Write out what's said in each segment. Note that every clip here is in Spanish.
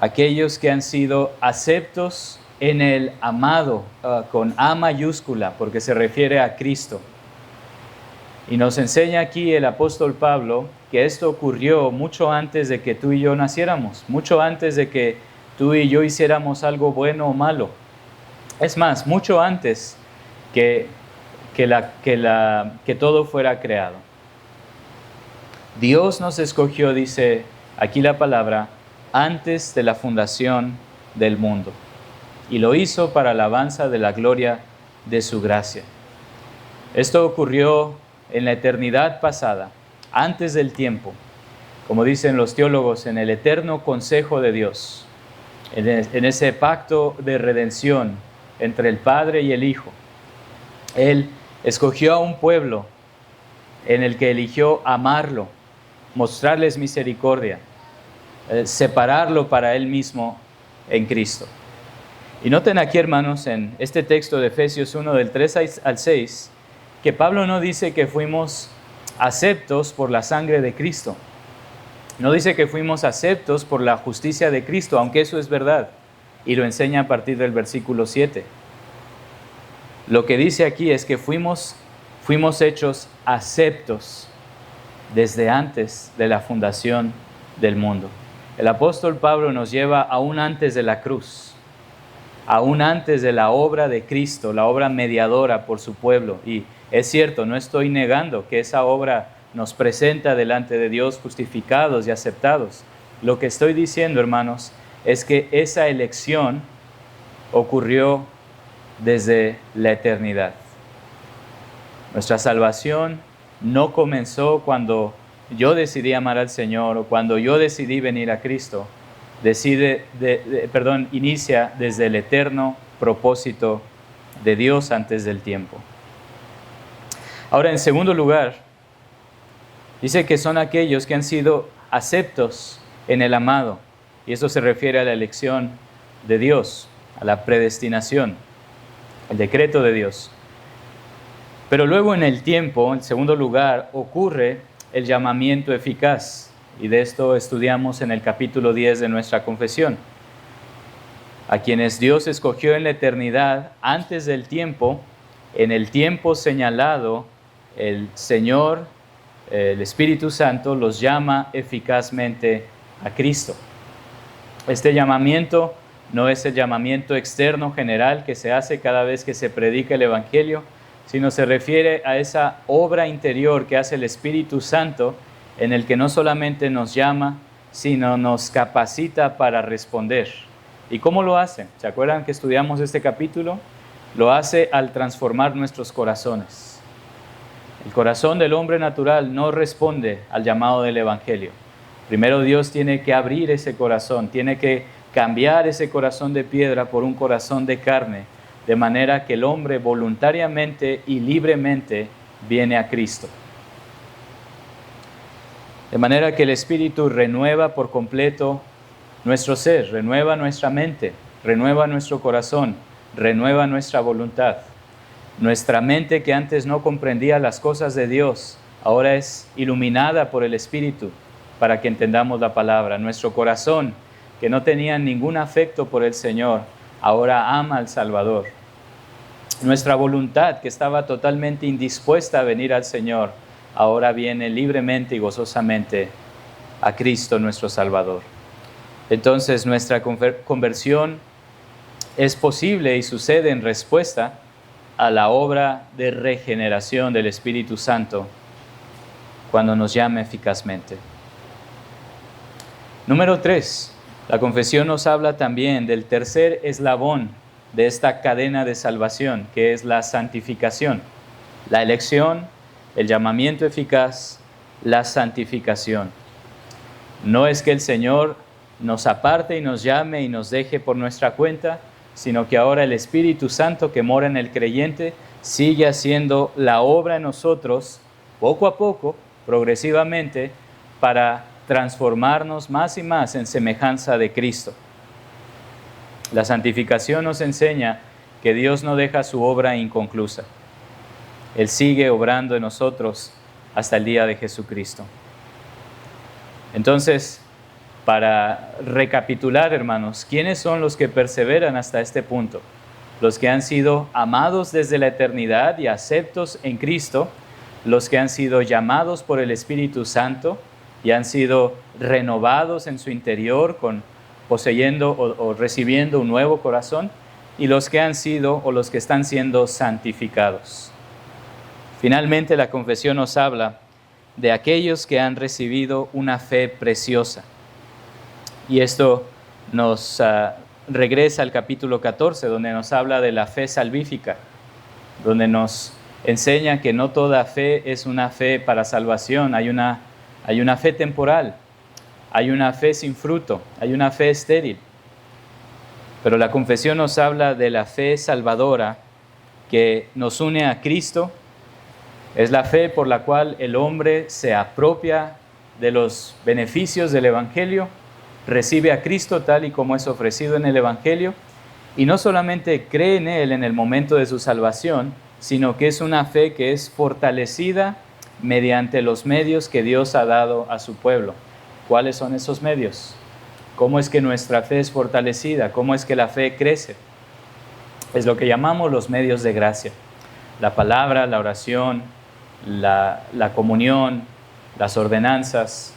aquellos que han sido aceptos en el amado, con A mayúscula, porque se refiere a Cristo. Y nos enseña aquí el apóstol Pablo que esto ocurrió mucho antes de que tú y yo naciéramos, mucho antes de que tú y yo hiciéramos algo bueno o malo. Es más, mucho antes que todo fuera creado. Dios nos escogió, dice aquí la palabra, antes de la fundación del mundo. Y lo hizo para alabanza de la gloria de su gracia. Esto ocurrió en la eternidad pasada, antes del tiempo, como dicen los teólogos, en el eterno consejo de Dios, en ese pacto de redención entre el Padre y el Hijo. Él escogió a un pueblo en el que eligió amarlo, mostrarles misericordia, separarlo para Él mismo en Cristo. Y noten aquí, hermanos, en este texto de Efesios 1, del 3 al 6, que Pablo no dice que fuimos aceptos por la sangre de Cristo. No dice que fuimos aceptos por la justicia de Cristo, aunque eso es verdad. Y lo enseña a partir del versículo 7. Lo que dice aquí es que fuimos hechos aceptos desde antes de la fundación del mundo. El apóstol Pablo nos lleva aún antes de la cruz, aún antes de la obra de Cristo, la obra mediadora por su pueblo. Y es cierto, no estoy negando que esa obra nos presenta delante de Dios justificados y aceptados. Lo que estoy diciendo, hermanos, es que esa elección ocurrió desde la eternidad. Nuestra salvación no comenzó cuando yo decidí amar al Señor o cuando yo decidí venir a Cristo. Inicia desde el eterno propósito de Dios antes del tiempo. Ahora, en segundo lugar, dice que son aquellos que han sido aceptos en el amado. Y eso se refiere a la elección de Dios, a la predestinación, el decreto de Dios. Pero luego en el tiempo, en segundo lugar, ocurre el llamamiento eficaz. Y de esto estudiamos en el capítulo 10 de nuestra confesión. A quienes Dios escogió en la eternidad antes del tiempo, en el tiempo señalado, el Señor, el Espíritu Santo, los llama eficazmente a Cristo. Este llamamiento no es el llamamiento externo general que se hace cada vez que se predica el Evangelio, sino se refiere a esa obra interior que hace el Espíritu Santo, en el que no solamente nos llama, sino nos capacita para responder. ¿Y cómo lo hace? ¿Se acuerdan que estudiamos este capítulo? Lo hace al transformar nuestros corazones. El corazón del hombre natural no responde al llamado del Evangelio. Primero Dios tiene que abrir ese corazón, tiene que cambiar ese corazón de piedra por un corazón de carne, de manera que el hombre voluntariamente y libremente viene a Cristo. De manera que el Espíritu renueva por completo nuestro ser, renueva nuestra mente, renueva nuestro corazón, renueva nuestra voluntad. Nuestra mente, que antes no comprendía las cosas de Dios, ahora es iluminada por el Espíritu para que entendamos la palabra. Nuestro corazón, que no tenía ningún afecto por el Señor, ahora ama al Salvador. Nuestra voluntad, que estaba totalmente indispuesta a venir al Señor, ahora viene libremente y gozosamente a Cristo nuestro Salvador. Entonces nuestra conversión es posible y sucede en respuesta a la obra de regeneración del Espíritu Santo cuando nos llama eficazmente. Número 3, la confesión nos habla también del tercer eslabón de esta cadena de salvación, que es la santificación. La elección, el llamamiento eficaz, la santificación. No es que el Señor nos aparte y nos llame y nos deje por nuestra cuenta, sino que ahora el Espíritu Santo que mora en el creyente sigue haciendo la obra en nosotros, poco a poco, progresivamente, para transformarnos más y más en semejanza de Cristo. La santificación nos enseña que Dios no deja su obra inconclusa. Él sigue obrando en nosotros hasta el día de Jesucristo. Entonces, Para recapitular, hermanos, ¿quiénes son los que perseveran hasta este punto? Los que han sido amados desde la eternidad y aceptos en Cristo, los que han sido llamados por el Espíritu Santo y han sido renovados en su interior poseyendo o recibiendo un nuevo corazón, y los que han sido o los que están siendo santificados. Finalmente, la confesión nos habla de aquellos que han recibido una fe preciosa. Y esto nos regresa al capítulo 14, donde nos habla de la fe salvífica, donde nos enseña que no toda fe es una fe para salvación. Hay una fe temporal, hay una fe sin fruto, hay una fe estéril. Pero la confesión nos habla de la fe salvadora que nos une a Cristo. Es la fe por la cual el hombre se apropia de los beneficios del Evangelio, recibe a Cristo tal y como es ofrecido en el Evangelio, y no solamente cree en Él en el momento de su salvación, sino que es una fe que es fortalecida mediante los medios que Dios ha dado a su pueblo. ¿Cuáles son esos medios? ¿Cómo es que nuestra fe es fortalecida? ¿Cómo es que la fe crece? Es lo que llamamos los medios de gracia. La palabra, la oración, la comunión, las ordenanzas,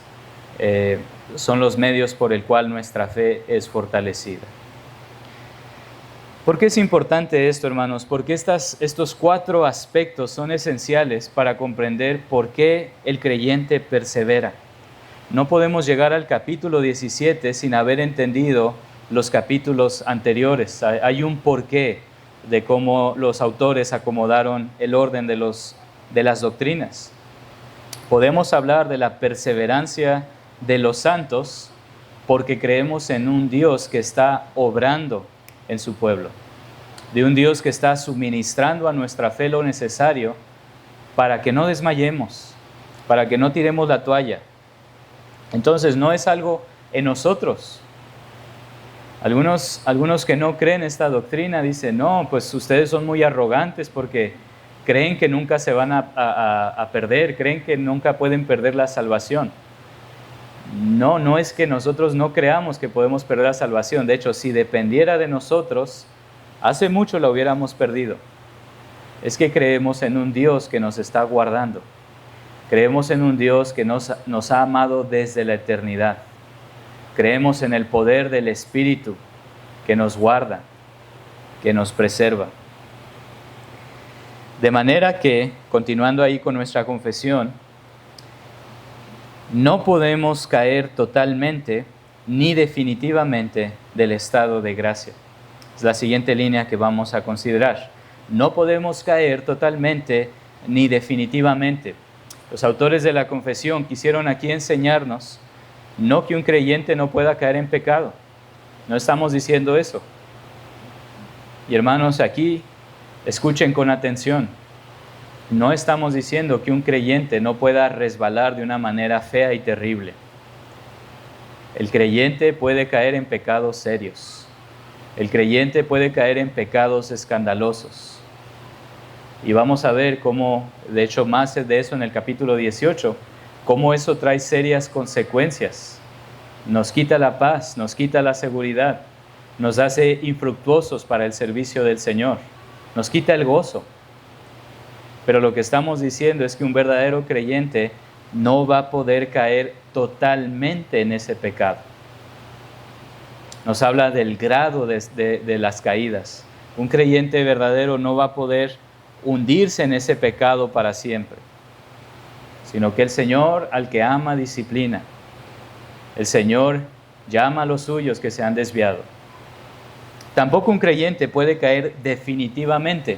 son los medios por el cual nuestra fe es fortalecida. ¿Por qué es importante esto, hermanos? Porque estos 4 aspectos son esenciales para comprender por qué el creyente persevera. No podemos llegar al capítulo 17 sin haber entendido los capítulos anteriores. Hay un porqué de cómo los autores acomodaron el orden de las doctrinas. Podemos hablar de la perseverancia de los santos porque creemos en un Dios que está obrando en su pueblo, de un Dios que está suministrando a nuestra fe lo necesario para que no desmayemos, para que no tiremos la toalla. Entonces no es algo en nosotros. Algunos que no creen esta doctrina dicen, no, pues ustedes son muy arrogantes porque creen que nunca se van a perder, creen que nunca pueden perder la salvación. No es que nosotros no creamos que podemos perder la salvación. De hecho, si dependiera de nosotros, hace mucho la hubiéramos perdido. Es que creemos en un Dios que nos está guardando. Creemos en un Dios que nos ha amado desde la eternidad. Creemos en el poder del Espíritu que nos guarda, que nos preserva. De manera que, continuando ahí con nuestra confesión, no podemos caer totalmente ni definitivamente del estado de gracia. Es la siguiente línea que vamos a considerar. No podemos caer totalmente ni definitivamente. Los autores de la confesión quisieron aquí enseñarnos no que un creyente no pueda caer en pecado. No estamos diciendo eso. Y hermanos, aquí escuchen con atención. No estamos diciendo que un creyente no pueda resbalar de una manera fea y terrible. El creyente puede caer en pecados serios. El creyente puede caer en pecados escandalosos. Y vamos a ver cómo, de hecho más de eso en el capítulo 18, cómo eso trae serias consecuencias. Nos quita la paz, nos quita la seguridad, nos hace infructuosos para el servicio del Señor, nos quita el gozo. Pero lo que estamos diciendo es que un verdadero creyente no va a poder caer totalmente en ese pecado. Nos habla del grado de las caídas. Un creyente verdadero no va a poder hundirse en ese pecado para siempre, sino que el Señor al que ama disciplina. El Señor llama a los suyos que se han desviado. Tampoco un creyente puede caer definitivamente.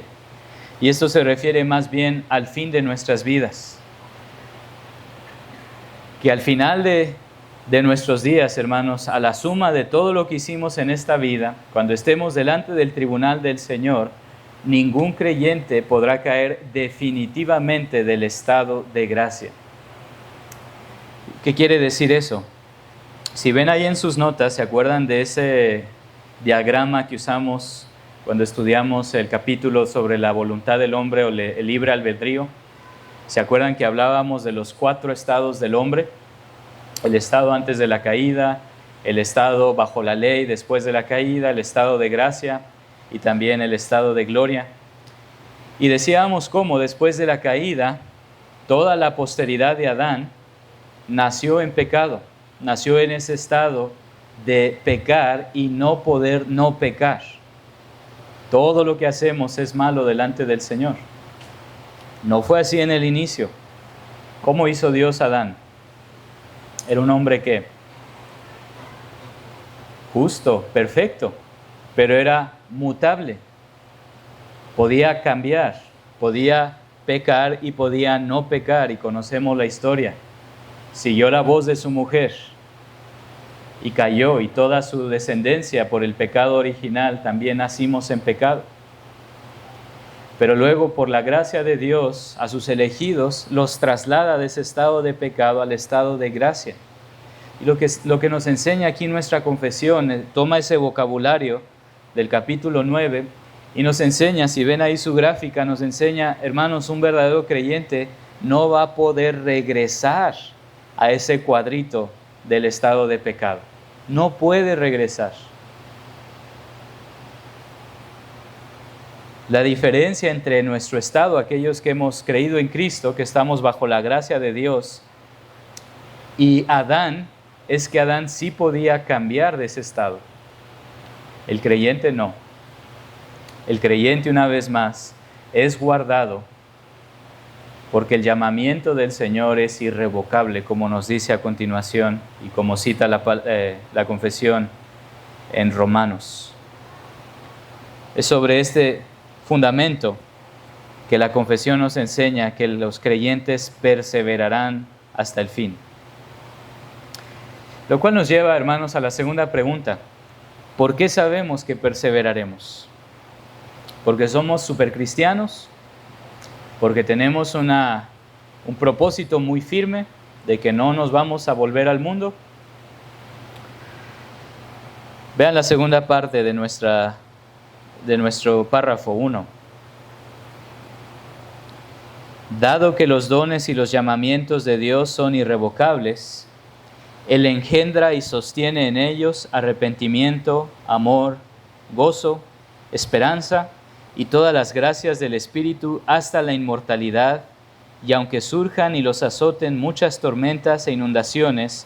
Y esto se refiere más bien al fin de nuestras vidas. Que al final de nuestros días, hermanos, a la suma de todo lo que hicimos en esta vida, cuando estemos delante del tribunal del Señor, ningún creyente podrá caer definitivamente del estado de gracia. ¿Qué quiere decir eso? Si ven ahí en sus notas, ¿se acuerdan de ese diagrama que usamos cuando estudiamos el capítulo sobre la voluntad del hombre o el libre albedrío? ¿Se acuerdan que hablábamos de los 4 estados del hombre? El estado antes de la caída, el estado bajo la ley después de la caída, el estado de gracia y también el estado de gloria. Y decíamos cómo después de la caída, toda la posteridad de Adán nació en pecado, nació en ese estado de pecar y no poder no pecar. Todo lo que hacemos es malo delante del Señor. No fue así en el inicio. ¿Cómo hizo Dios a Adán? Era un hombre que justo, perfecto, pero era mutable. Podía cambiar, podía pecar y podía no pecar, y conocemos la historia. Siguió la voz de su mujer y cayó, y toda su descendencia por el pecado original también nacimos en pecado. Pero luego, por la gracia de Dios, a sus elegidos los traslada de ese estado de pecado al estado de gracia. Y lo que nos enseña aquí nuestra confesión, toma ese vocabulario del capítulo 9 y nos enseña, si ven ahí su gráfica, nos enseña, hermanos, un verdadero creyente no va a poder regresar a ese cuadrito del estado de pecado. No puede regresar. La diferencia entre nuestro estado, aquellos que hemos creído en Cristo, que estamos bajo la gracia de Dios, y Adán, es que Adán sí podía cambiar de ese estado. El creyente no. El creyente, una vez más, es guardado porque el llamamiento del Señor es irrevocable, como nos dice a continuación y como cita la confesión en Romanos. Es sobre este fundamento que la confesión nos enseña que los creyentes perseverarán hasta el fin. Lo cual nos lleva, hermanos, a la segunda pregunta. ¿Por qué sabemos que perseveraremos? ¿Porque somos supercristianos? ¿Porque tenemos un propósito muy firme de que no nos vamos a volver al mundo? Vean la segunda parte de nuestro párrafo 1. Dado que los dones y los llamamientos de Dios son irrevocables, Él engendra y sostiene en ellos arrepentimiento, amor, gozo, esperanza y todas las gracias del Espíritu hasta la inmortalidad, y aunque surjan y los azoten muchas tormentas e inundaciones,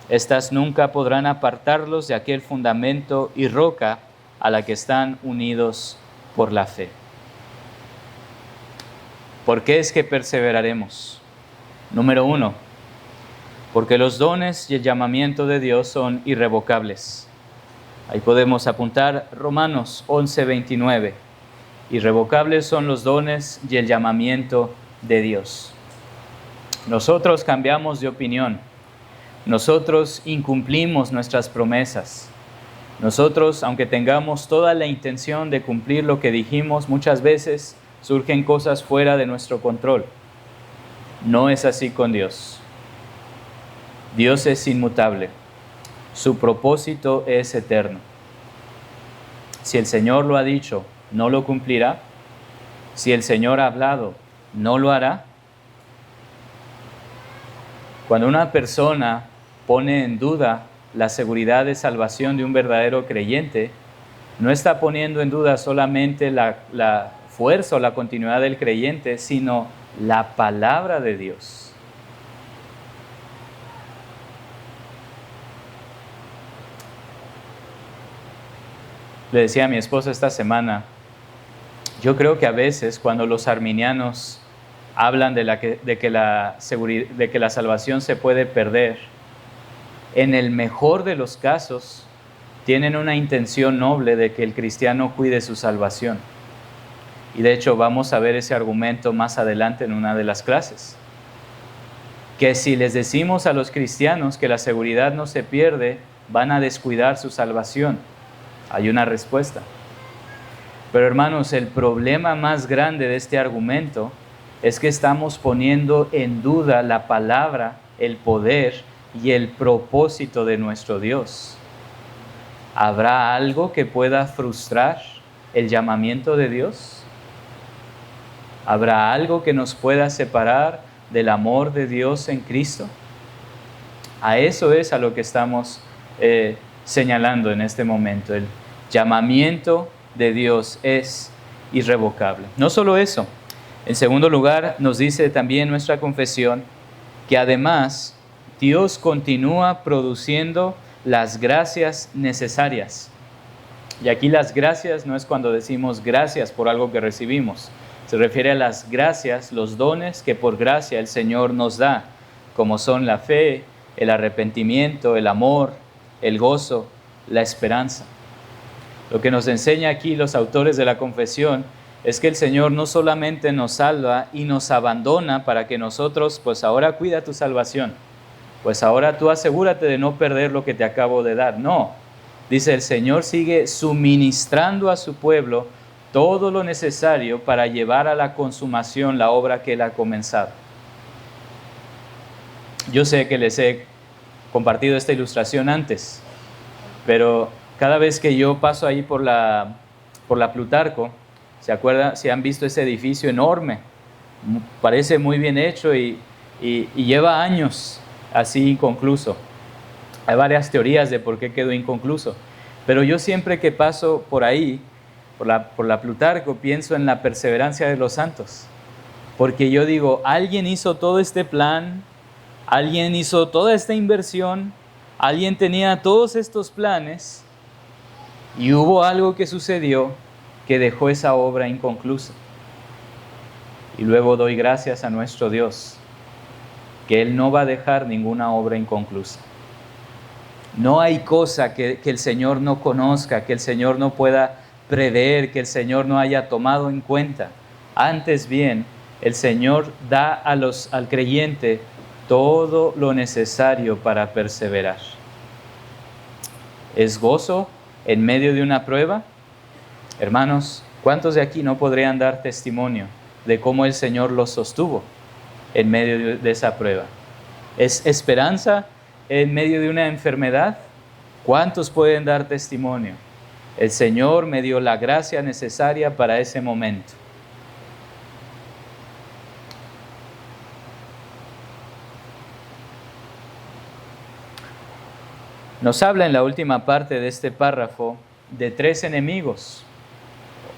éstas nunca podrán apartarlos de aquel fundamento y roca a la que están unidos por la fe. ¿Por qué es que perseveraremos? Número 1, porque los dones y el llamamiento de Dios son irrevocables. Ahí podemos apuntar Romanos 11:29. Irrevocables son los dones y el llamamiento de Dios. Nosotros cambiamos de opinión. Nosotros incumplimos nuestras promesas. Nosotros, aunque tengamos toda la intención de cumplir lo que dijimos, muchas veces surgen cosas fuera de nuestro control. No es así con Dios. Dios es inmutable. Su propósito es eterno. Si el Señor lo ha dicho, no lo cumplirá. Si el Señor ha hablado, no lo hará. Cuando una persona pone en duda la seguridad de salvación de un verdadero creyente, no está poniendo en duda solamente la fuerza o la continuidad del creyente, sino la palabra de Dios. Le decía a mi esposa esta semana, yo creo que a veces cuando los arminianos hablan de que la salvación se puede perder, en el mejor de los casos tienen una intención noble de que el cristiano cuide su salvación. Y de hecho vamos a ver ese argumento más adelante en una de las clases. Que si les decimos a los cristianos que la seguridad no se pierde, van a descuidar su salvación. Hay una respuesta. Pero hermanos, el problema más grande de este argumento es que estamos poniendo en duda la palabra, el poder y el propósito de nuestro Dios. ¿Habrá algo que pueda frustrar el llamamiento de Dios? ¿Habrá algo que nos pueda separar del amor de Dios en Cristo? A eso es a lo que estamos señalando en este momento. El llamamiento de Dios es irrevocable. No solo eso, en segundo lugar nos dice también nuestra confesión que además Dios continúa produciendo las gracias necesarias. Y aquí las gracias no es cuando decimos gracias por algo que recibimos. Se refiere a las gracias, los dones que por gracia el Señor nos da, como son la fe, el arrepentimiento, el amor, el gozo, la esperanza. Lo que nos enseña aquí los autores de la confesión es que el Señor no solamente nos salva y nos abandona para que nosotros, pues ahora cuida tu salvación, pues ahora tú asegúrate de no perder lo que te acabo de dar. No, dice el Señor sigue suministrando a su pueblo todo lo necesario para llevar a la consumación la obra que Él ha comenzado. Yo sé que les he compartido esta ilustración antes, pero cada vez que yo paso ahí por la Plutarco, ¿se acuerdan? Si han visto ese edificio enorme, parece muy bien hecho y lleva años así inconcluso. Hay varias teorías de por qué quedó inconcluso, pero yo siempre que paso por ahí, por la Plutarco, pienso en la perseverancia de los santos, porque yo digo, alguien hizo todo este plan, alguien hizo toda esta inversión, alguien tenía todos estos planes y hubo algo que sucedió que dejó esa obra inconclusa. Y luego doy gracias a nuestro Dios, que Él no va a dejar ninguna obra inconclusa. No hay cosa que el Señor no conozca, que el Señor no pueda prever, que el Señor no haya tomado en cuenta. Antes bien, el Señor da al creyente todo lo necesario para perseverar. ¿Es gozo en medio de una prueba? Hermanos, ¿cuántos de aquí no podrían dar testimonio de cómo el Señor los sostuvo en medio de esa prueba? ¿Es esperanza en medio de una enfermedad? ¿Cuántos pueden dar testimonio? El Señor me dio la gracia necesaria para ese momento. Nos habla en la última parte de este párrafo de 3 enemigos,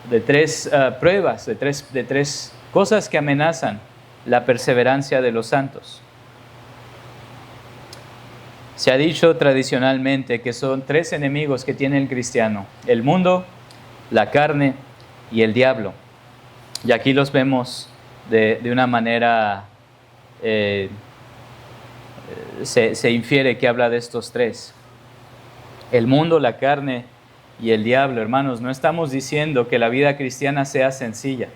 de 3 pruebas, de tres cosas que amenazan la perseverancia de los santos. Se ha dicho tradicionalmente que son 3 enemigos que tiene el cristiano: el mundo, la carne y el diablo. Y aquí los vemos de una manera, se infiere que habla de estos 3. El mundo, la carne y el diablo. Hermanos, no estamos diciendo que la vida cristiana sea sencilla.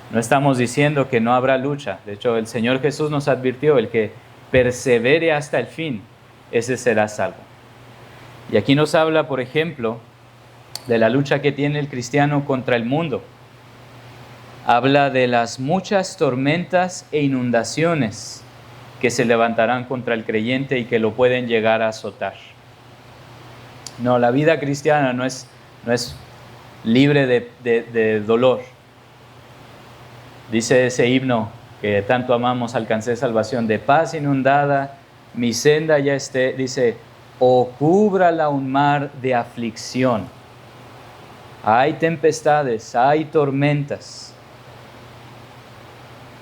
No estamos diciendo que no habrá lucha. De hecho, el Señor Jesús nos advirtió, el que persevere hasta el fin, ese será salvo. Y aquí nos habla, por ejemplo, de la lucha que tiene el cristiano contra el mundo. Habla de las muchas tormentas e inundaciones que se levantarán contra el creyente y que lo pueden llegar a azotar. No, la vida cristiana no es libre de dolor. Dice ese himno que tanto amamos, alcancé salvación, de paz inundada, mi senda ya esté, dice, o cúbrala un mar de aflicción. Hay tempestades, hay tormentas,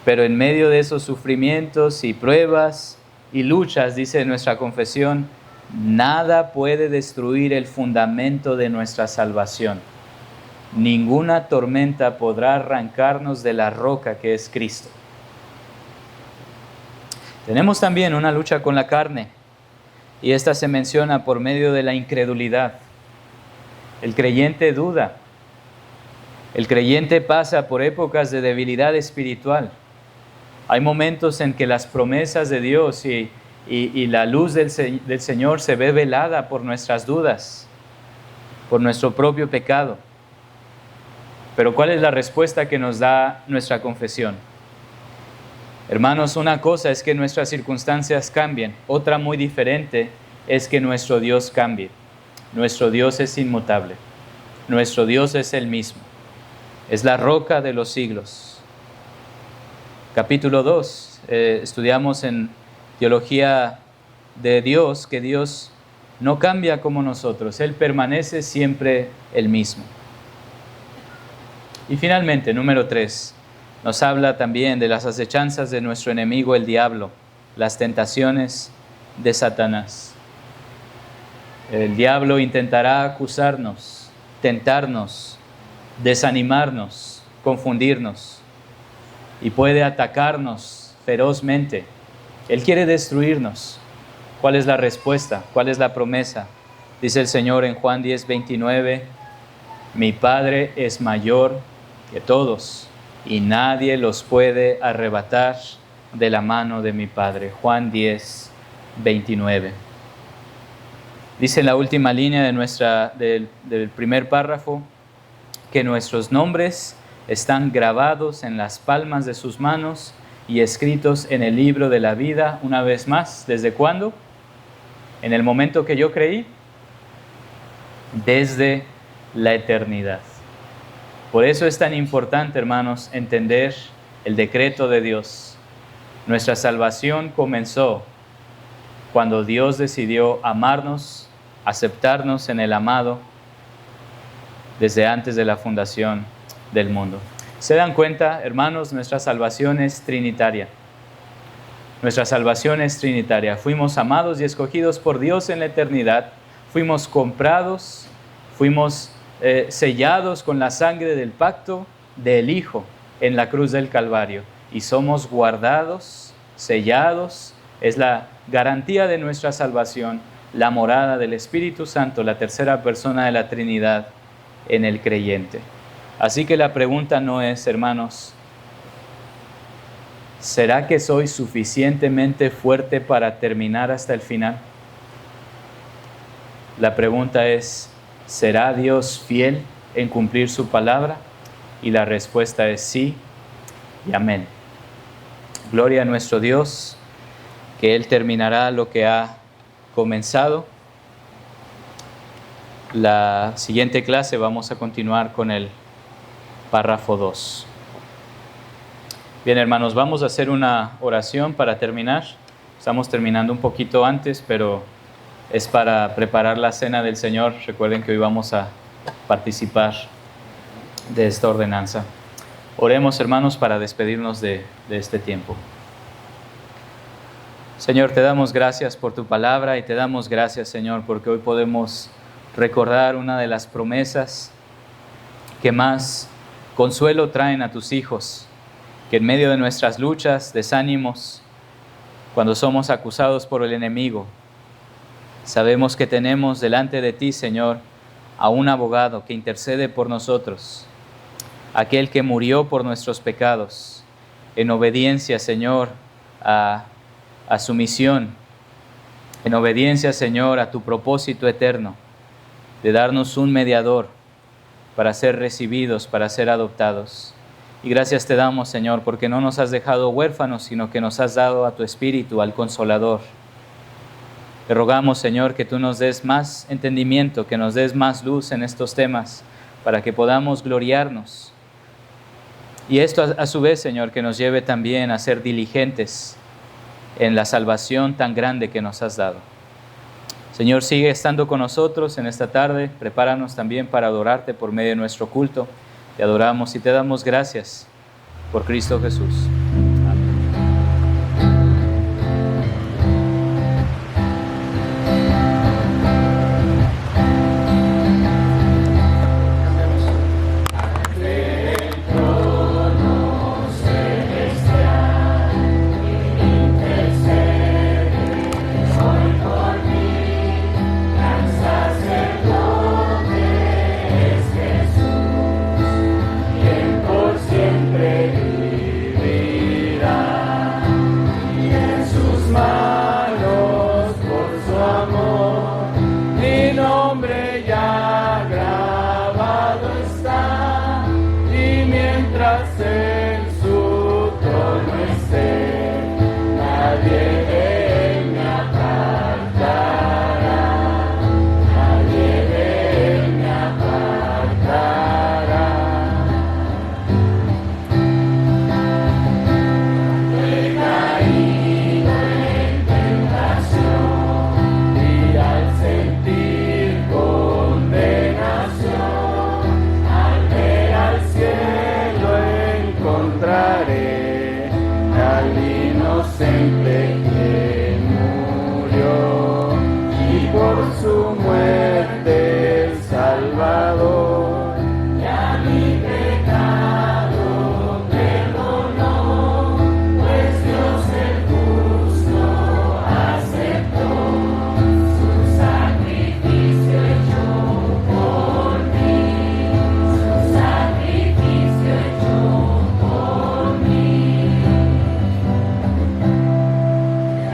pero en medio de esos sufrimientos y pruebas y luchas, dice nuestra confesión, nada puede destruir el fundamento de nuestra salvación. Ninguna tormenta podrá arrancarnos de la roca que es Cristo. Tenemos también una lucha con la carne, y esta se menciona por medio de la incredulidad. El creyente duda. El creyente pasa por épocas de debilidad espiritual. Hay momentos en que las promesas de Dios y la luz del Señor se ve velada por nuestras dudas, por nuestro propio pecado. Pero ¿cuál es la respuesta que nos da nuestra confesión? Hermanos, una cosa es que nuestras circunstancias cambien, otra muy diferente es que nuestro Dios cambie. Nuestro Dios es inmutable, nuestro Dios es el mismo, es la roca de los siglos. Capítulo 2, estudiamos en Teología de Dios que Dios no cambia como nosotros, Él permanece siempre el mismo. Y finalmente, número 3, nos habla también de las acechanzas de nuestro enemigo el diablo, las tentaciones de Satanás. El diablo intentará acusarnos, tentarnos, desanimarnos, confundirnos y puede atacarnos ferozmente. Él quiere destruirnos. ¿Cuál es la respuesta? ¿Cuál es la promesa? Dice el Señor en Juan 10:29, mi Padre es mayor que todos y nadie los puede arrebatar de la mano de mi Padre. Juan 10:29. Dice en la última línea del primer párrafo que nuestros nombres están grabados en las palmas de sus manos y escritos en el libro de la vida. Una vez más, ¿desde cuándo? En el momento que yo creí, desde la eternidad. Por eso es tan importante, hermanos, entender el decreto de Dios. Nuestra salvación comenzó cuando Dios decidió amarnos, aceptarnos en el amado desde antes de la fundación del mundo. ¿Se dan cuenta, hermanos? Nuestra salvación es trinitaria. Nuestra salvación es trinitaria. Fuimos amados y escogidos por Dios en la eternidad. Fuimos comprados, fuimos sellados con la sangre del pacto del Hijo en la cruz del Calvario. Y somos guardados, sellados. Es la garantía de nuestra salvación, la morada del Espíritu Santo, la tercera persona de la Trinidad en el creyente. Así que la pregunta no es, hermanos, ¿será que soy suficientemente fuerte para terminar hasta el final? La pregunta es, ¿será Dios fiel en cumplir su palabra? Y la respuesta es sí y amén. Gloria a nuestro Dios, que Él terminará lo que ha comenzado. La siguiente clase vamos a continuar con el párrafo 2. Bien, hermanos, vamos a hacer una oración para terminar. Estamos terminando un poquito antes, pero es para preparar la cena del Señor. Recuerden que hoy vamos a participar de esta ordenanza. Oremos, hermanos, para despedirnos de este tiempo. Señor, te damos gracias por tu palabra y te damos gracias, Señor, porque hoy podemos recordar una de las promesas que más consuelo traen a tus hijos, que en medio de nuestras luchas, desánimos, cuando somos acusados por el enemigo, sabemos que tenemos delante de ti, Señor, a un abogado que intercede por nosotros, aquel que murió por nuestros pecados, en obediencia, Señor, a su misión, en obediencia, Señor, a tu propósito eterno, de darnos un mediador para ser recibidos, para ser adoptados. Y gracias te damos, Señor, porque no nos has dejado huérfanos, sino que nos has dado a tu Espíritu, al Consolador. Te rogamos, Señor, que tú nos des más entendimiento, que nos des más luz en estos temas, para que podamos gloriarnos. Y esto a su vez, Señor, que nos lleve también a ser diligentes en la salvación tan grande que nos has dado. Señor, sigue estando con nosotros en esta tarde. Prepáranos también para adorarte por medio de nuestro culto. Te adoramos y te damos gracias por Cristo Jesús. Sentir inocente que murió, y por su muerte el Salvador ya mi pecado perdonó, pues Dios el justo aceptó su sacrificio hecho por mí, su sacrificio hecho por mí.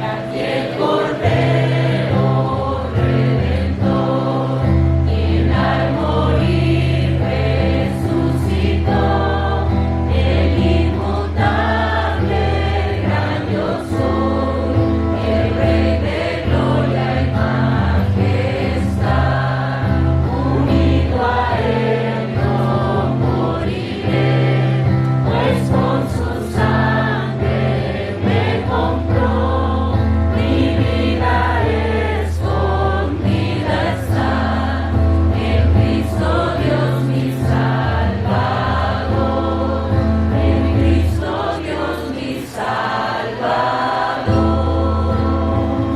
Aquí el Cordero Redentor, quien al morir resucitó, el inmutable, el gran yo soy, el Rey de gloria y majestad. Unido a Él no moriré, pues con su sangre me compró. Mi vida escondida está en Cristo Dios mi Salvador, en Cristo Dios mi Salvador.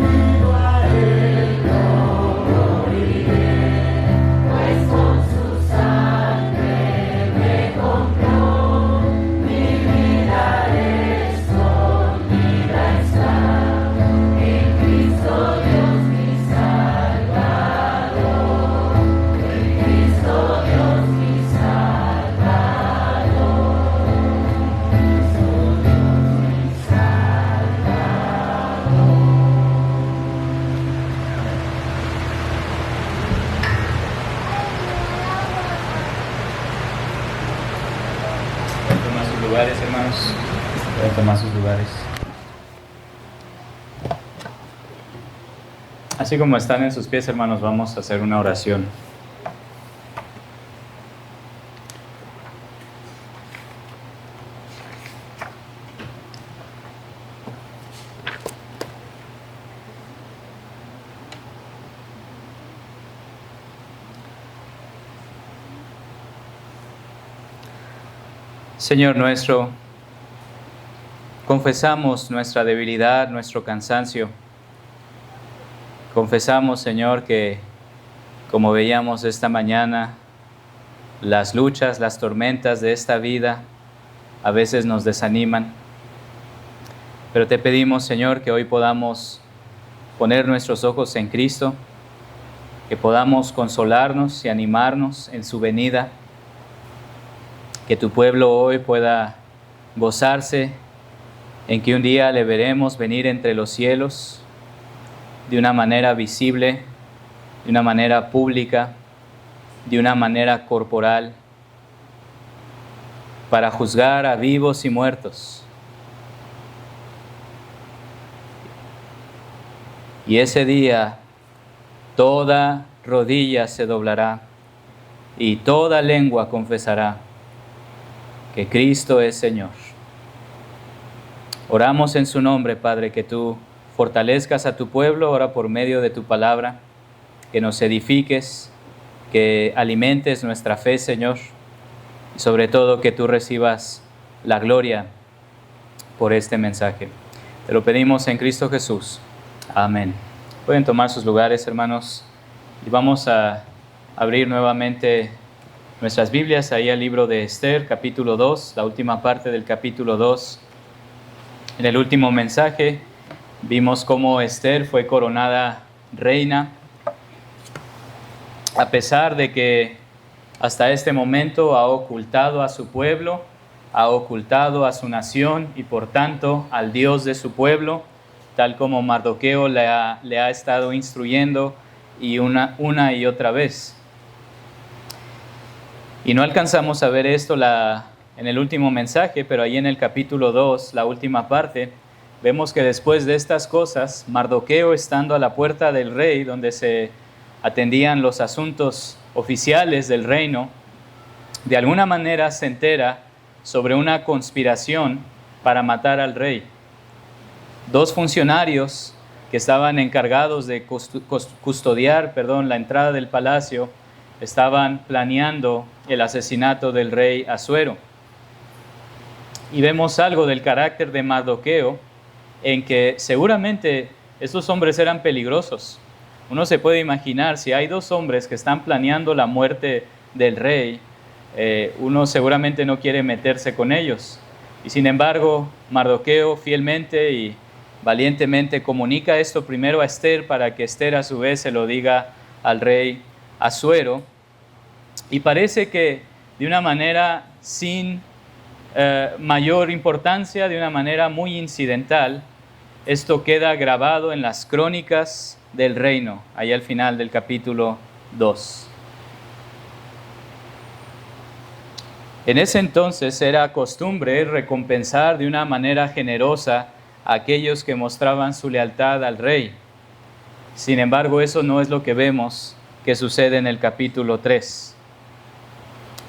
Unido a Él no moriré, pues con su sangre me compró. Mi vida escondida está en Cristo Dios mi Salvador, en Cristo Dios mi Salvador, Cristo Dios mi Salvador. Pueden tomar sus lugares, hermanos. Pueden tomar sus lugares. Así como están en sus pies, hermanos, vamos a hacer una oración. Señor nuestro, confesamos nuestra debilidad, nuestro cansancio. Confesamos, Señor, que, como veíamos esta mañana, las luchas, las tormentas de esta vida a veces nos desaniman. Pero te pedimos, Señor, que hoy podamos poner nuestros ojos en Cristo, que podamos consolarnos y animarnos en su venida, que tu pueblo hoy pueda gozarse en que un día le veremos venir entre los cielos de una manera visible, de una manera pública, de una manera corporal, para juzgar a vivos y muertos. Y ese día toda rodilla se doblará y toda lengua confesará que Cristo es Señor. Oramos en su nombre, Padre, que tú fortalezcas a tu pueblo ahora por medio de tu palabra, que nos edifiques, que alimentes nuestra fe, Señor, y sobre todo que tú recibas la gloria por este mensaje. Te lo pedimos en Cristo Jesús. Amén. Pueden tomar sus lugares, hermanos, y vamos a abrir nuevamente nuestras Biblias ahí al libro de Esther, capítulo 2, la última parte del capítulo 2. En el último mensaje vimos cómo Esther fue coronada reina, a pesar de que hasta este momento ha ocultado a su pueblo, ha ocultado a su nación y por tanto al Dios de su pueblo, tal como Mardoqueo le ha estado instruyendo y una y otra vez. Y no alcanzamos a ver esto en el último mensaje, pero ahí en el capítulo 2, la última parte, vemos que después de estas cosas, Mardoqueo, estando a la puerta del rey, donde se atendían los asuntos oficiales del reino, de alguna manera se entera sobre una conspiración para matar al rey. Dos funcionarios que estaban encargados de custodiar la entrada del palacio estaban planeando el asesinato del rey Asuero. Y vemos algo del carácter de Mardoqueo en que seguramente estos hombres eran peligrosos. Uno se puede imaginar, si hay dos hombres que están planeando la muerte del rey, uno seguramente no quiere meterse con ellos. Y sin embargo, Mardoqueo fielmente y valientemente comunica esto primero a Esther para que Esther a su vez se lo diga al rey Asuero. Y parece que de una manera sin mayor importancia, de una manera muy incidental, esto queda grabado en las crónicas del reino, allá al final del capítulo 2. En ese entonces era costumbre recompensar de una manera generosa a aquellos que mostraban su lealtad al rey. Sin embargo, eso no es lo que vemos que sucede en el capítulo 3.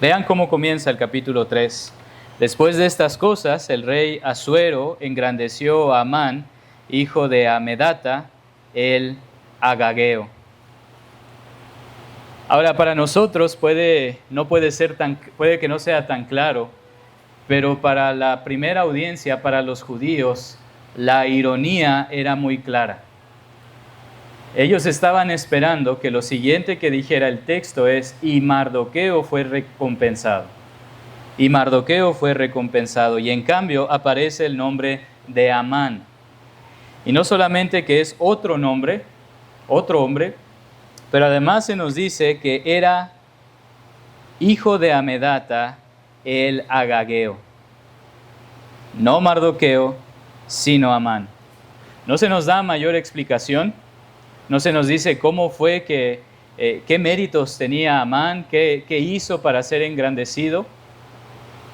Vean cómo comienza el capítulo 3. Después de estas cosas, el rey Asuero engrandeció a Amán, hijo de Amedata, el agageo. Ahora, para nosotros puede que no sea tan claro, pero para la primera audiencia, para los judíos, la ironía era muy clara. Ellos estaban esperando que lo siguiente que dijera el texto es: y Mardoqueo fue recompensado. Y Mardoqueo fue recompensado. Y en cambio aparece el nombre de Amán. Y no solamente que es otro nombre, otro hombre, pero además se nos dice que era hijo de Amedata, el agageo. No Mardoqueo, sino Amán. No se nos da mayor explicación. No se nos dice cómo fue qué méritos tenía Amán, qué hizo para ser engrandecido.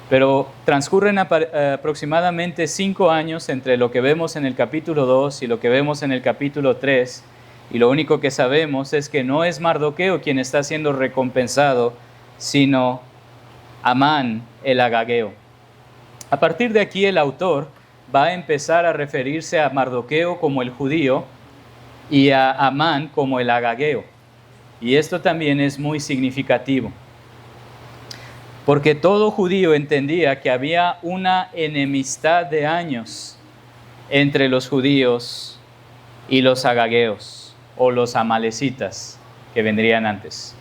Pero transcurren aproximadamente 5 años entre lo que vemos en el capítulo 2 y lo que vemos en el capítulo 3. Y lo único que sabemos es que no es Mardoqueo quien está siendo recompensado, sino Amán, el agageo. A partir de aquí el autor va a empezar a referirse a Mardoqueo como el judío y a Amán como el agageo. Y esto también es muy significativo, porque todo judío entendía que había una enemistad de años entre los judíos y los agageos, o los amalecitas, que vendrían antes.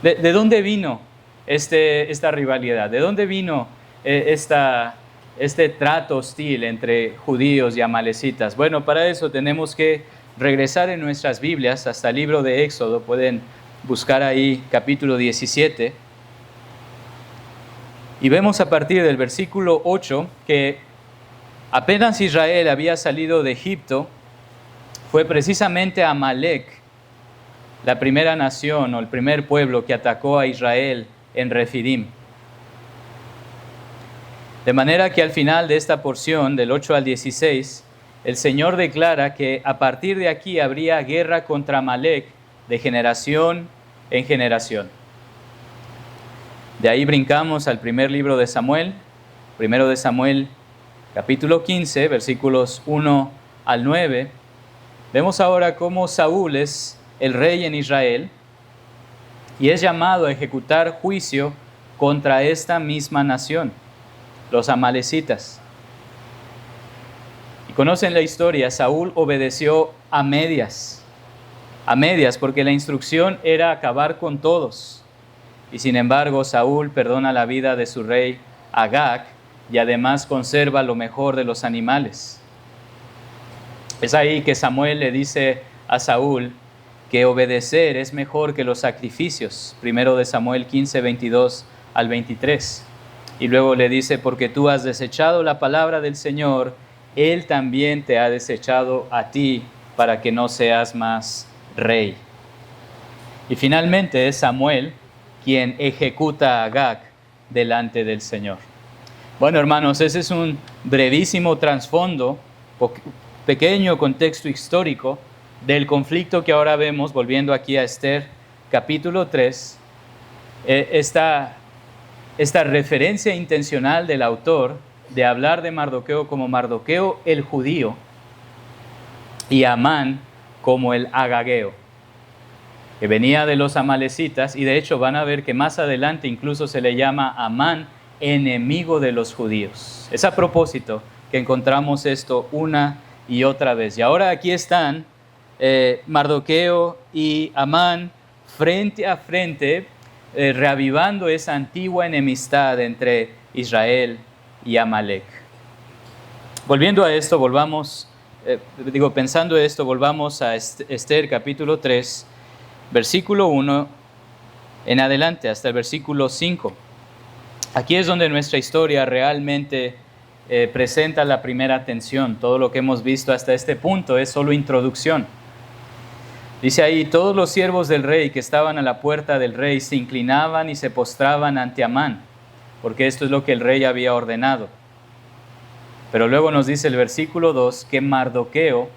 ¿De dónde vino esta rivalidad? ¿De dónde vino este trato hostil entre judíos y amalecitas? Bueno, para eso tenemos que regresar en nuestras Biblias hasta el libro de Éxodo. Pueden buscar ahí capítulo 17. Y vemos a partir del versículo 8 que apenas Israel había salido de Egipto, fue precisamente Amalek, la primera nación o el primer pueblo que atacó a Israel en Refidim. De manera que al final de esta porción, del 8 al 16, el Señor declara que a partir de aquí habría guerra contra Amalek de generación en generación. De ahí brincamos al primer libro de Samuel, primero de Samuel, capítulo 15, versículos 1 al 9. Vemos ahora cómo Saúl es el rey en Israel y es llamado a ejecutar juicio contra esta misma nación, los amalecitas. Y conocen la historia, Saúl obedeció a medias, porque la instrucción era acabar con todos. Y sin embargo, Saúl perdona la vida de su rey Agag y además conserva lo mejor de los animales. Es ahí que Samuel le dice a Saúl que obedecer es mejor que los sacrificios. Primero de Samuel 15, 22 al 23. Y luego le dice: porque tú has desechado la palabra del Señor, Él también te ha desechado a ti para que no seas más rey. Y finalmente es Samuel quien ejecuta a Agag delante del Señor. Bueno, hermanos, ese es un brevísimo trasfondo, pequeño contexto histórico del conflicto que ahora vemos, volviendo aquí a Esther, capítulo 3, esta referencia intencional del autor de hablar de Mardoqueo como Mardoqueo el judío y Amán como el agageo, que venía de los amalecitas, y de hecho van a ver que más adelante incluso se le llama Amán enemigo de los judíos. Es a propósito que encontramos esto una y otra vez. Y ahora aquí están Mardoqueo y Amán frente a frente, reavivando esa antigua enemistad entre Israel y Amalek. Volviendo a esto, pensando esto, volvamos a Esther capítulo 3, versículo 1 en adelante hasta el versículo 5. Aquí es donde nuestra historia realmente presenta la primera tensión. Todo lo que hemos visto hasta este punto es solo introducción. Dice ahí, todos los siervos del rey que estaban a la puerta del rey se inclinaban y se postraban ante Amán, porque esto es lo que el rey había ordenado. Pero luego nos dice el versículo 2 que Mardoqueo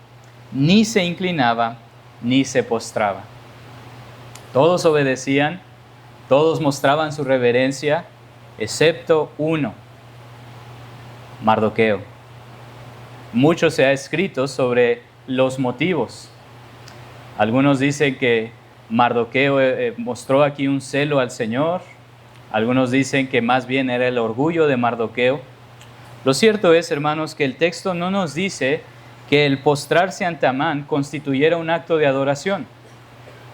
ni se inclinaba ni se postraba. Todos obedecían, todos mostraban su reverencia, excepto uno, Mardoqueo. Mucho se ha escrito sobre los motivos. Algunos dicen que Mardoqueo mostró aquí un celo al Señor. Algunos dicen que más bien era el orgullo de Mardoqueo. Lo cierto es, hermanos, que el texto no nos dice que el postrarse ante Amán constituyera un acto de adoración.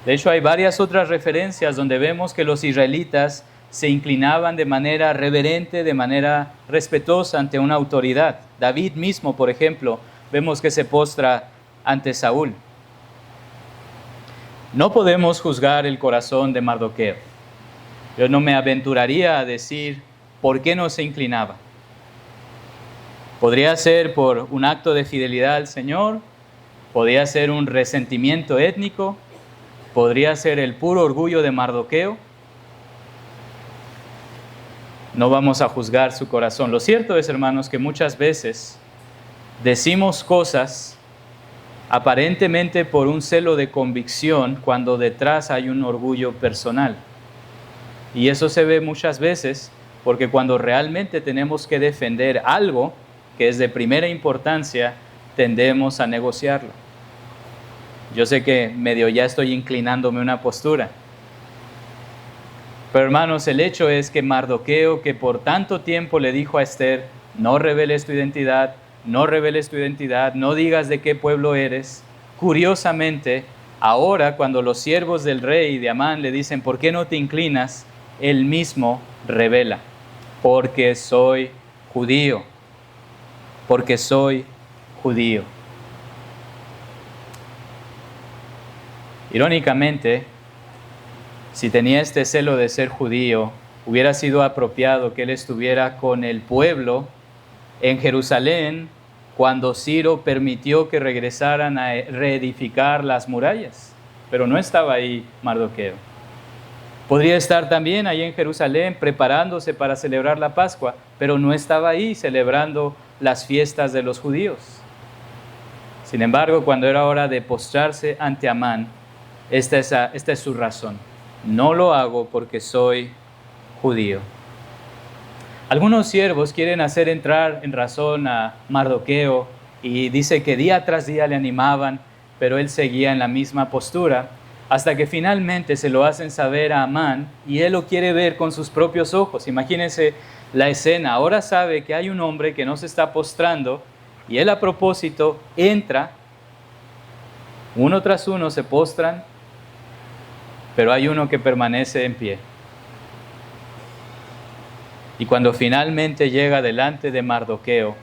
De hecho, hay varias otras referencias donde vemos que los israelitas se inclinaban de manera reverente, de manera respetuosa ante una autoridad. David mismo, por ejemplo, vemos que se postra ante Saúl. No podemos juzgar el corazón de Mardoqueo. Yo no me aventuraría a decir por qué no se inclinaba. Podría ser por un acto de fidelidad al Señor, podría ser un resentimiento étnico, podría ser el puro orgullo de Mardoqueo. No vamos a juzgar su corazón. Lo cierto es, hermanos, que muchas veces decimos cosas aparentemente por un celo de convicción cuando detrás hay un orgullo personal. Y eso se ve muchas veces porque cuando realmente tenemos que defender algo que es de primera importancia, tendemos a negociarlo. Yo sé que medio ya estoy inclinándome una postura. Pero hermanos, el hecho es que Mardoqueo, que por tanto tiempo le dijo a Esther, no reveles tu identidad, no reveles tu identidad, no digas de qué pueblo eres. Curiosamente, ahora cuando los siervos del rey de Amán le dicen, ¿por qué no te inclinas? Él mismo revela, porque soy judío, porque soy judío. Irónicamente, si tenía este celo de ser judío, hubiera sido apropiado que él estuviera con el pueblo en Jerusalén cuando Ciro permitió que regresaran a reedificar las murallas, pero no estaba ahí Mardoqueo. Podría estar también ahí en Jerusalén preparándose para celebrar la Pascua, pero no estaba ahí celebrando las fiestas de los judíos. Sin embargo, cuando era hora de postrarse ante Amán, esta es su razón. No lo hago porque soy judío. Algunos siervos quieren hacer entrar en razón a Mardoqueo y dice que día tras día le animaban, pero él seguía en la misma postura, hasta que finalmente se lo hacen saber a Amán y él lo quiere ver con sus propios ojos. Imagínense la escena. Ahora sabe que hay un hombre que no se está postrando y él a propósito entra, uno tras uno se postran, pero hay uno que permanece en pie. Y cuando finalmente llega delante de Mardoqueo,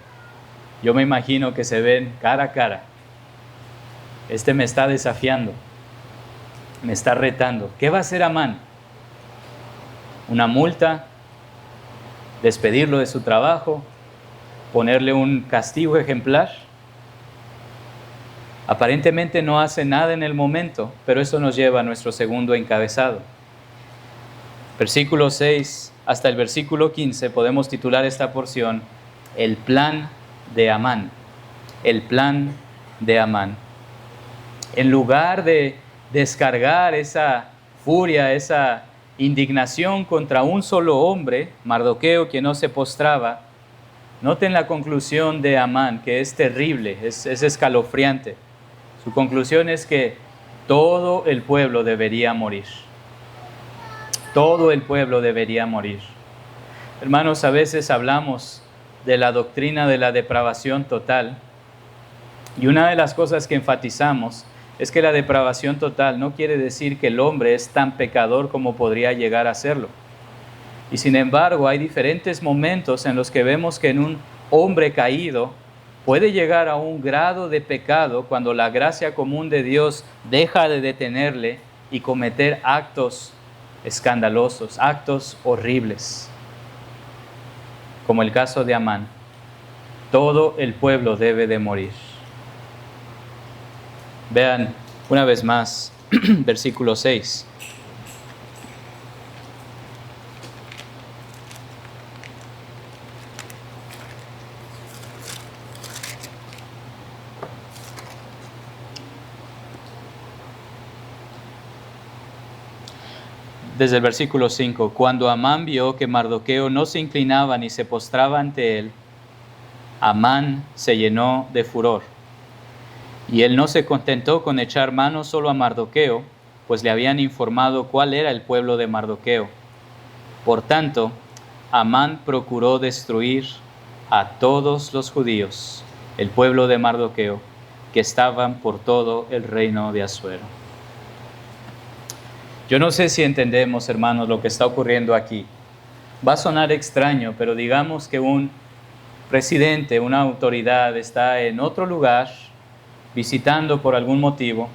yo me imagino que se ven cara a cara. Este me está desafiando, me está retando. ¿Qué va a hacer Amán? ¿Una multa? ¿Despedirlo de su trabajo? ¿Ponerle un castigo ejemplar? Aparentemente no hace nada en el momento, pero eso nos lleva a nuestro segundo encabezado. Versículo 6 hasta el versículo 15 podemos titular esta porción, el plan de Amán. El plan de Amán. En lugar de descargar esa furia, esa indignación contra un solo hombre, Mardoqueo, quien no se postraba, noten la conclusión de Amán, que es terrible, es escalofriante. Su conclusión es que todo el pueblo debería morir. Todo el pueblo debería morir. Hermanos, a veces hablamos de la doctrina de la depravación total Y una de las cosas que enfatizamos es que la depravación total no quiere decir que el hombre es tan pecador como podría llegar a serlo. Y sin embargo, hay diferentes momentos en los que vemos que en un hombre caído puede llegar a un grado de pecado cuando la gracia común de Dios deja de detenerle y cometer actos escandalosos, actos horribles, como el caso de Amán. Todo el pueblo debe de morir. Vean una vez más, versículo 6. Desde el versículo 5, cuando Amán vio que Mardoqueo no se inclinaba ni se postraba ante él, Amán se llenó de furor. Y él no se contentó con echar mano solo a Mardoqueo, pues le habían informado cuál era el pueblo de Mardoqueo. Por tanto, Amán procuró destruir a todos los judíos, el pueblo de Mardoqueo, que estaban por todo el reino de Asuero. Yo no sé si entendemos, hermanos, lo que está ocurriendo aquí. Va a sonar extraño, pero digamos que un presidente, una autoridad está en otro lugar, visitando por algún motivo,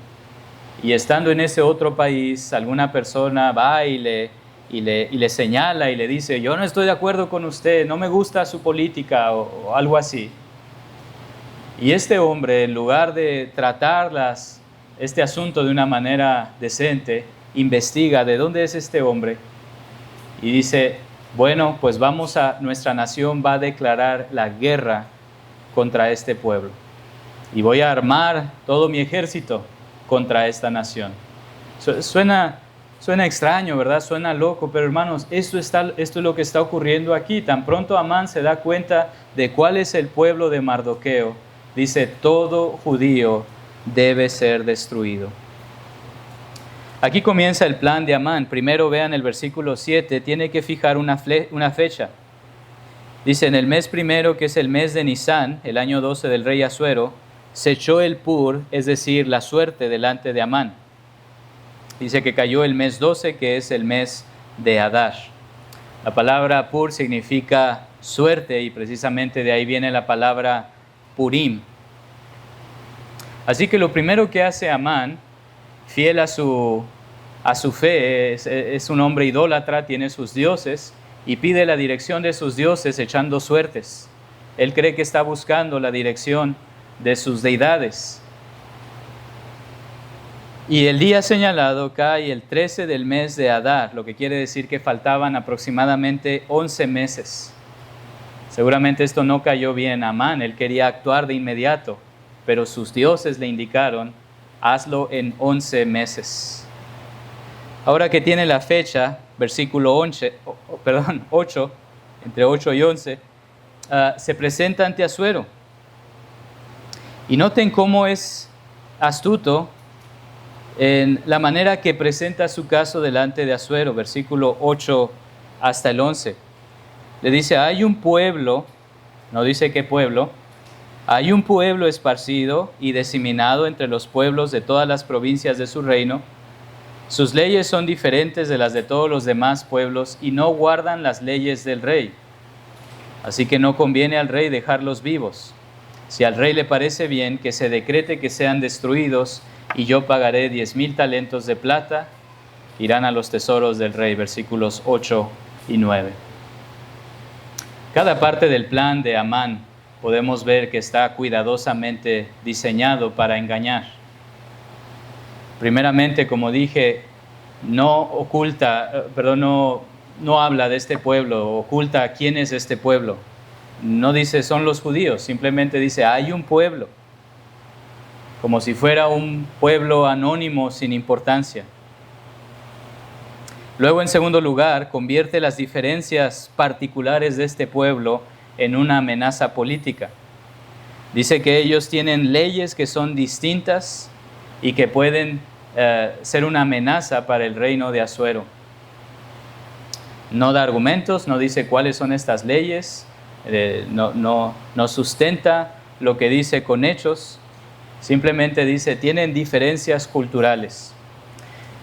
y estando en ese otro país, alguna persona va y le señala y le dice, yo no estoy de acuerdo con usted, no me gusta su política o algo así. Y este hombre, en lugar de tratar este asunto de una manera decente, investiga de dónde es este hombre y dice, bueno, pues nuestra nación va a declarar la guerra contra este pueblo y voy a armar todo mi ejército contra esta nación. Suena extraño, ¿verdad? Suena loco, pero hermanos, esto es lo que está ocurriendo aquí. Tan pronto Amán se da cuenta de cuál es el pueblo de Mardoqueo, dice, todo judío debe ser destruido. Aquí comienza el plan de Amán. Primero vean el versículo 7, tiene que fijar una fecha. Dice, en el mes primero, que es el mes de Nisán, el año 12 del rey Asuero, se echó el pur, es decir, la suerte delante de Amán. Dice que cayó el mes 12, que es el mes de Adar. La palabra pur significa suerte y precisamente de ahí viene la palabra Purim. Así que lo primero que hace Amán, fiel a su fe, es un hombre idólatra, tiene sus dioses y pide la dirección de sus dioses echando suertes. Él cree que está buscando la dirección de sus deidades. Y el día señalado cae el 13 del mes de Adar, lo que quiere decir que faltaban aproximadamente 11 meses. Seguramente esto no cayó bien a Amán, él quería actuar de inmediato, pero sus dioses le indicaron, hazlo en 11 meses. Ahora que tiene la fecha, versículo 8, entre 8 y 11, se presenta ante Asuero. Y noten cómo es astuto en la manera que presenta su caso delante de Asuero, versículo 8 hasta el 11. Le dice, hay un pueblo, no dice qué pueblo, hay un pueblo esparcido y diseminado entre los pueblos de todas las provincias de su reino. Sus leyes son diferentes de las de todos los demás pueblos y no guardan las leyes del rey. Así que no conviene al rey dejarlos vivos. Si al rey le parece bien, que se decrete que sean destruidos y yo pagaré 10,000 talentos de plata, irán a los tesoros del rey. Versículos 8 y 9. Cada parte del plan de Amán podemos ver que está cuidadosamente diseñado para engañar. Primeramente, como dije, no habla de este pueblo, oculta quién es este pueblo. No dice son los judíos, simplemente dice hay un pueblo, como si fuera un pueblo anónimo sin importancia. Luego, en segundo lugar, convierte las diferencias particulares de este pueblo en una amenaza política. Dice que ellos tienen leyes que son distintas y que pueden ser una amenaza para el reino de Asuero. No da argumentos, no dice cuáles son estas leyes, no sustenta lo que dice con hechos, Simplemente dice, tienen diferencias culturales.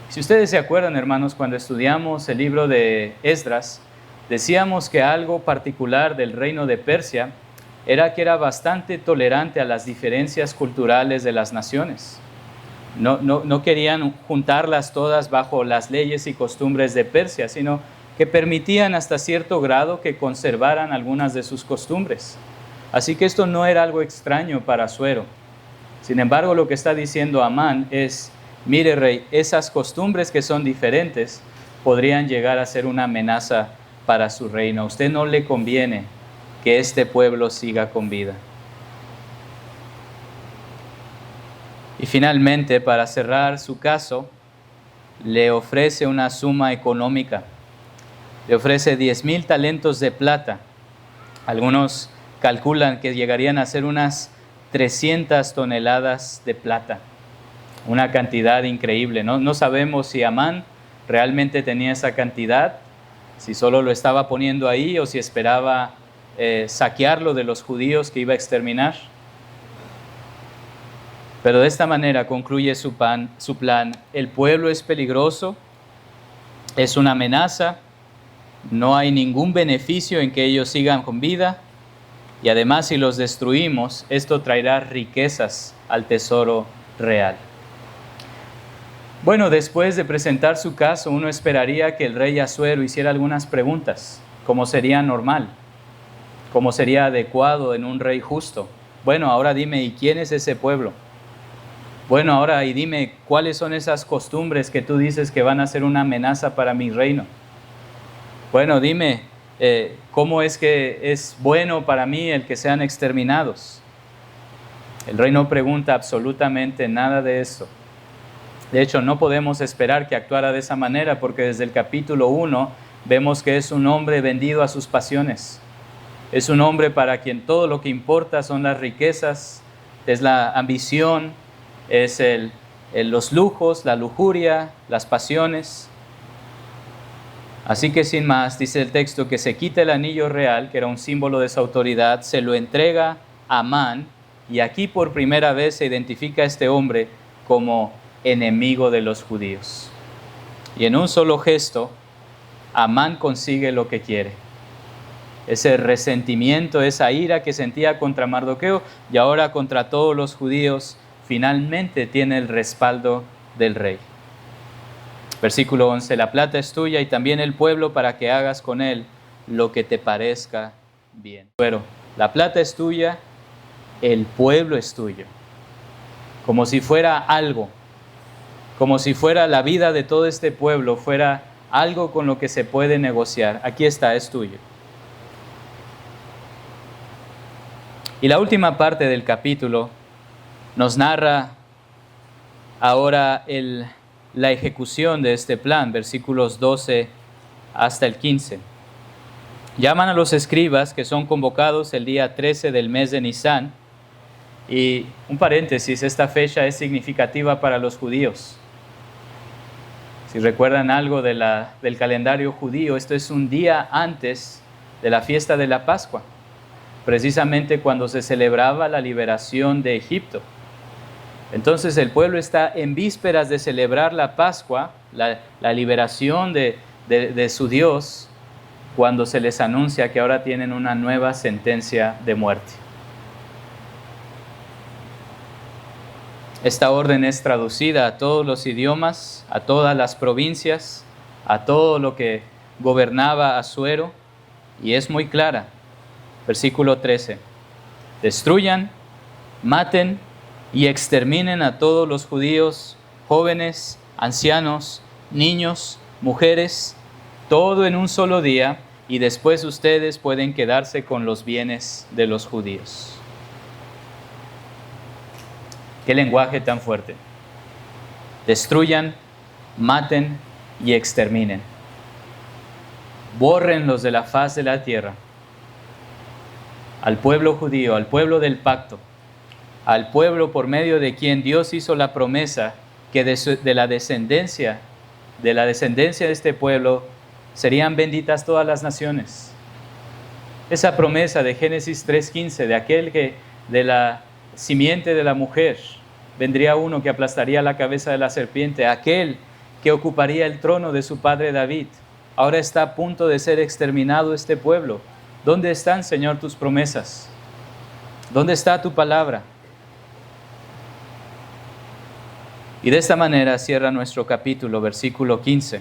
Si ustedes se acuerdan, hermanos, cuando estudiamos el libro de Esdras, decíamos que algo particular del reino de Persia era que era bastante tolerante a las diferencias culturales de las naciones. No querían juntarlas todas bajo las leyes y costumbres de Persia, sino que permitían hasta cierto grado que conservaran algunas de sus costumbres. Así que esto no era algo extraño para Asuero. Sin embargo, lo que está diciendo Amán es, mire rey, esas costumbres que son diferentes podrían llegar a ser una amenaza para su reino. A usted no le conviene que este pueblo siga con vida. Y finalmente, para cerrar su caso, le ofrece una suma económica. Le ofrece 10,000 talentos de plata. Algunos calculan que llegarían a ser unas 300 toneladas de plata. Una cantidad increíble. No sabemos si Amán realmente tenía esa cantidad, si solo lo estaba poniendo ahí o si esperaba saquearlo de los judíos que iba a exterminar. Pero de esta manera concluye su plan. El pueblo es peligroso, es una amenaza, no hay ningún beneficio en que ellos sigan con vida, y además si los destruimos, esto traerá riquezas al tesoro real. Bueno, después de presentar su caso, uno esperaría que el rey Asuero hiciera algunas preguntas, como sería normal, como sería adecuado en un rey justo. Bueno, ahora dime, ¿y quién es ese pueblo? Bueno, ahora y dime, ¿cuáles son esas costumbres que tú dices que van a ser una amenaza para mi reino? Bueno, dime, ¿cómo es que es bueno para mí el que sean exterminados? El rey no pregunta absolutamente nada de eso. De hecho, no podemos esperar que actuara de esa manera porque desde el capítulo 1 vemos que es un hombre vendido a sus pasiones. Es un hombre para quien todo lo que importa son las riquezas, es la ambición, es los lujos, la lujuria, las pasiones. Así que sin más, dice el texto que se quita el anillo real, que era un símbolo de su autoridad, se lo entrega a Amán, y aquí por primera vez se identifica a este hombre como enemigo de los judíos. Y en un solo gesto, Amán consigue lo que quiere. Ese resentimiento, esa ira que sentía contra Mardoqueo y ahora contra todos los judíos, finalmente tiene el respaldo del rey. Versículo 11, la plata es tuya y también el pueblo para que hagas con él lo que te parezca bien. Pero la plata es tuya, el pueblo es tuyo. Como si fuera algo, como si fuera la vida de todo este pueblo, fuera algo con lo que se puede negociar. Aquí está, es tuyo. Y la última parte del capítulo nos narra ahora la ejecución de este plan, versículos 12 hasta el 15. Llaman a los escribas que son convocados el día 13 del mes de Nisán. Y un paréntesis, esta fecha es significativa para los judíos. Si recuerdan algo del calendario judío, esto es un día antes de la fiesta de la Pascua, precisamente cuando se celebraba la liberación de Egipto. Entonces el pueblo está en vísperas de celebrar la Pascua, la liberación de su Dios, cuando se les anuncia que ahora tienen una nueva sentencia de muerte. Esta orden es traducida a todos los idiomas, a todas las provincias, a todo lo que gobernaba Asuero, y es muy clara. Versículo 13. Destruyan, maten y exterminen a todos los judíos, jóvenes, ancianos, niños, mujeres, todo en un solo día, y después ustedes pueden quedarse con los bienes de los judíos. Qué lenguaje tan fuerte. Destruyan, maten y exterminen. Bórrenlos de la faz de la tierra. Al pueblo judío, al pueblo del pacto, al pueblo por medio de quien Dios hizo la promesa que de la descendencia de este pueblo serían benditas todas las naciones. Esa promesa de Génesis 3:15, de aquel que de la simiente de la mujer vendría uno que aplastaría la cabeza de la serpiente, aquel que ocuparía el trono de su padre David. Ahora está a punto de ser exterminado este pueblo. ¿Dónde están, Señor, tus promesas? ¿Dónde está tu palabra? Y de esta manera cierra nuestro capítulo, versículo 15.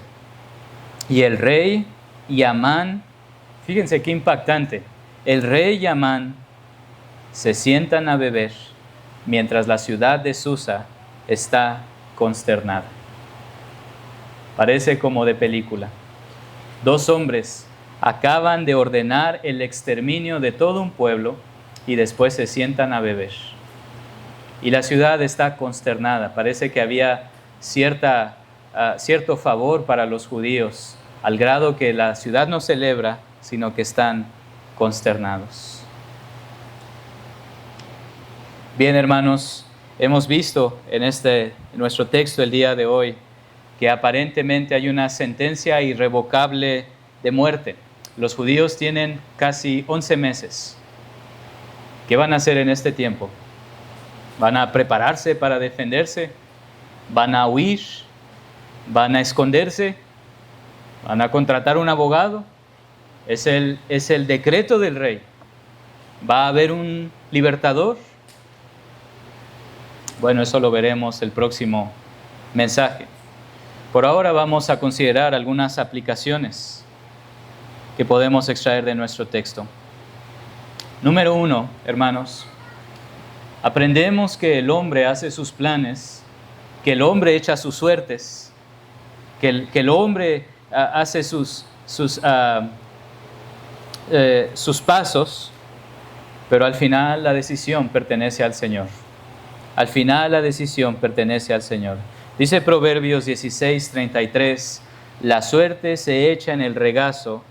Y el rey y Amán, fíjense qué impactante, el rey y Amán se sientan a beber mientras la ciudad de Susa está consternada. Parece como de película. Dos hombres acaban de ordenar el exterminio de todo un pueblo y después se sientan a beber. Y la ciudad está consternada. Parece que había cierto favor para los judíos, al grado que la ciudad no celebra, sino que están consternados. Bien, hermanos, hemos visto en nuestro texto el día de hoy que aparentemente hay una sentencia irrevocable de muerte. Los judíos tienen casi 11 meses. ¿Qué van a hacer en este tiempo? ¿Van a prepararse para defenderse? ¿Van a huir? ¿Van a esconderse? ¿Van a contratar un abogado? Es el decreto del rey. ¿Va a haber un libertador? Bueno, eso lo veremos el próximo mensaje. Por ahora vamos a considerar algunas aplicaciones que podemos extraer de nuestro texto. Número 1, hermanos, aprendemos que el hombre hace sus planes, que el hombre echa sus suertes, que el hombre hace sus pasos, pero al final la decisión pertenece al Señor. Al final la decisión pertenece al Señor. Dice Proverbios 16:33, la suerte se echa en el regazo,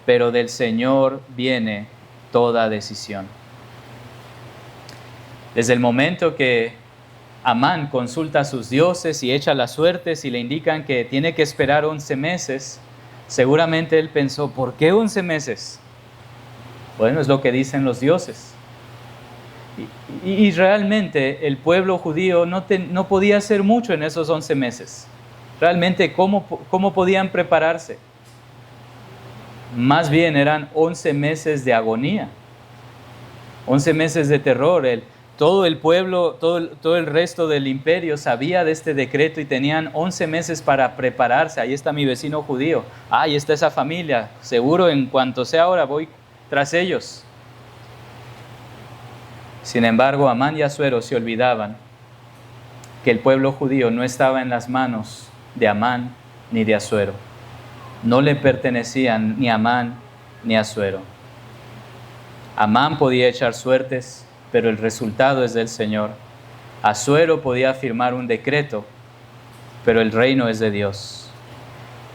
pero del Señor viene toda decisión. Desde el momento que Amán consulta a sus dioses y echa las suertes y le indican que tiene que esperar 11 meses, seguramente él pensó, ¿por qué 11 meses? Bueno, es lo que dicen los dioses. Y realmente el pueblo judío no podía hacer mucho en esos 11 meses. Realmente, ¿cómo podían prepararse? Más bien eran 11 meses de agonía, 11 meses de terror. Todo el pueblo, todo el resto del imperio sabía de este decreto y tenían 11 meses para prepararse. Ahí está mi vecino judío, ahí está esa familia, seguro en cuanto sea hora voy tras ellos. Sin embargo, Amán y Asuero se olvidaban que el pueblo judío no estaba en las manos de Amán ni de Asuero. No le pertenecían ni a Amán ni a Asuero. Amán podía echar suertes, pero el resultado es del Señor. Asuero podía firmar un decreto, pero el reino es de Dios.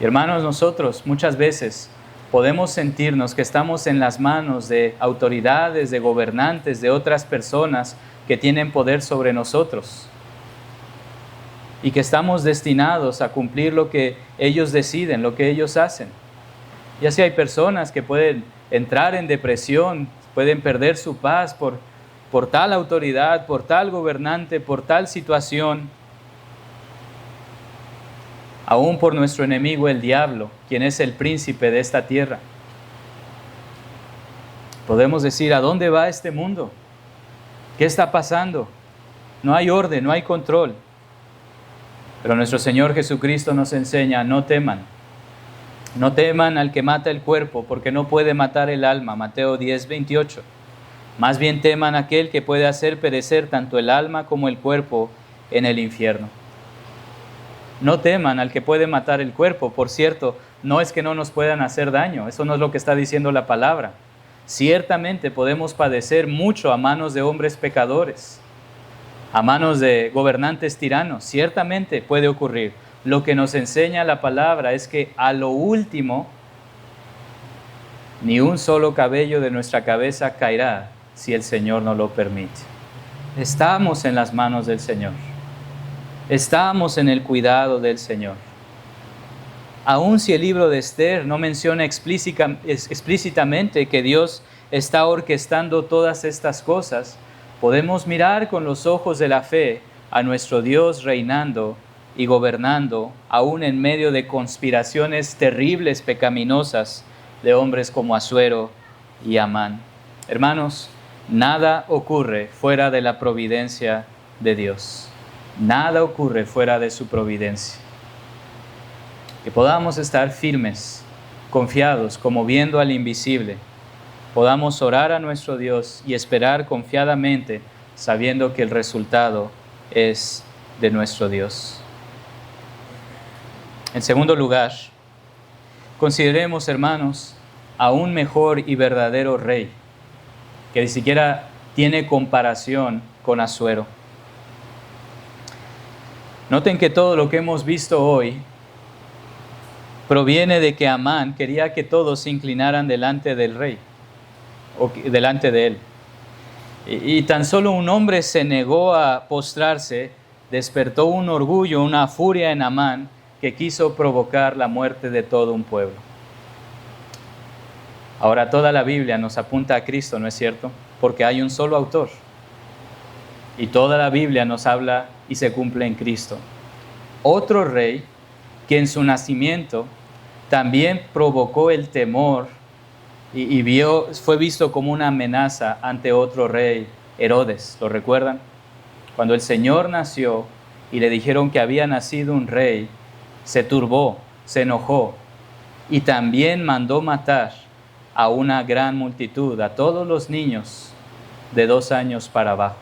Y hermanos, nosotros muchas veces podemos sentirnos que estamos en las manos de autoridades, de gobernantes, de otras personas que tienen poder sobre nosotros y que estamos destinados a cumplir lo que ellos deciden, lo que ellos hacen. Y así hay personas que pueden entrar en depresión, pueden perder su paz por tal autoridad, por tal gobernante, por tal situación. Aún por nuestro enemigo el diablo, quien es el príncipe de esta tierra. Podemos decir, ¿a dónde va este mundo? ¿Qué está pasando? No hay orden, no hay control. Pero nuestro Señor Jesucristo nos enseña, no teman. No teman al que mata el cuerpo, porque no puede matar el alma. Mateo 10:28. Más bien teman a aquel que puede hacer perecer tanto el alma como el cuerpo en el infierno. No teman al que puede matar el cuerpo. Por cierto, no es que no nos puedan hacer daño. Eso no es lo que está diciendo la palabra. Ciertamente podemos padecer mucho a manos de hombres pecadores, a manos de gobernantes tiranos. Ciertamente puede ocurrir. Lo que nos enseña la palabra es que a lo último, ni un solo cabello de nuestra cabeza caerá si el Señor no lo permite. Estamos en las manos del Señor. Estamos en el cuidado del Señor. Aun si el libro de Esther no menciona explícitamente que Dios está orquestando todas estas cosas, podemos mirar con los ojos de la fe a nuestro Dios reinando y gobernando, aún en medio de conspiraciones terribles, pecaminosas, de hombres como Asuero y Amán. Hermanos, nada ocurre fuera de la providencia de Dios. Nada ocurre fuera de su providencia. Que podamos estar firmes, confiados, como viendo al invisible. Podamos orar a nuestro Dios y esperar confiadamente, sabiendo que el resultado es de nuestro Dios. En segundo lugar, consideremos, hermanos, a un mejor y verdadero rey, que ni siquiera tiene comparación con Asuero. Noten que todo lo que hemos visto hoy proviene de que Amán quería que todos se inclinaran delante del rey, o delante de él. Y tan solo un hombre se negó a postrarse, despertó un orgullo, una furia en Amán, que quiso provocar la muerte de todo un pueblo. Ahora toda la Biblia nos apunta a Cristo, ¿no es cierto? Porque hay un solo autor. Y toda la Biblia nos habla y se cumple en Cristo. Otro rey que en su nacimiento también provocó el temor y fue visto como una amenaza ante otro rey, Herodes, ¿lo recuerdan? Cuando el Señor nació y le dijeron que había nacido un rey, se turbó, se enojó y también mandó matar a una gran multitud, a todos los niños de 2 años para abajo.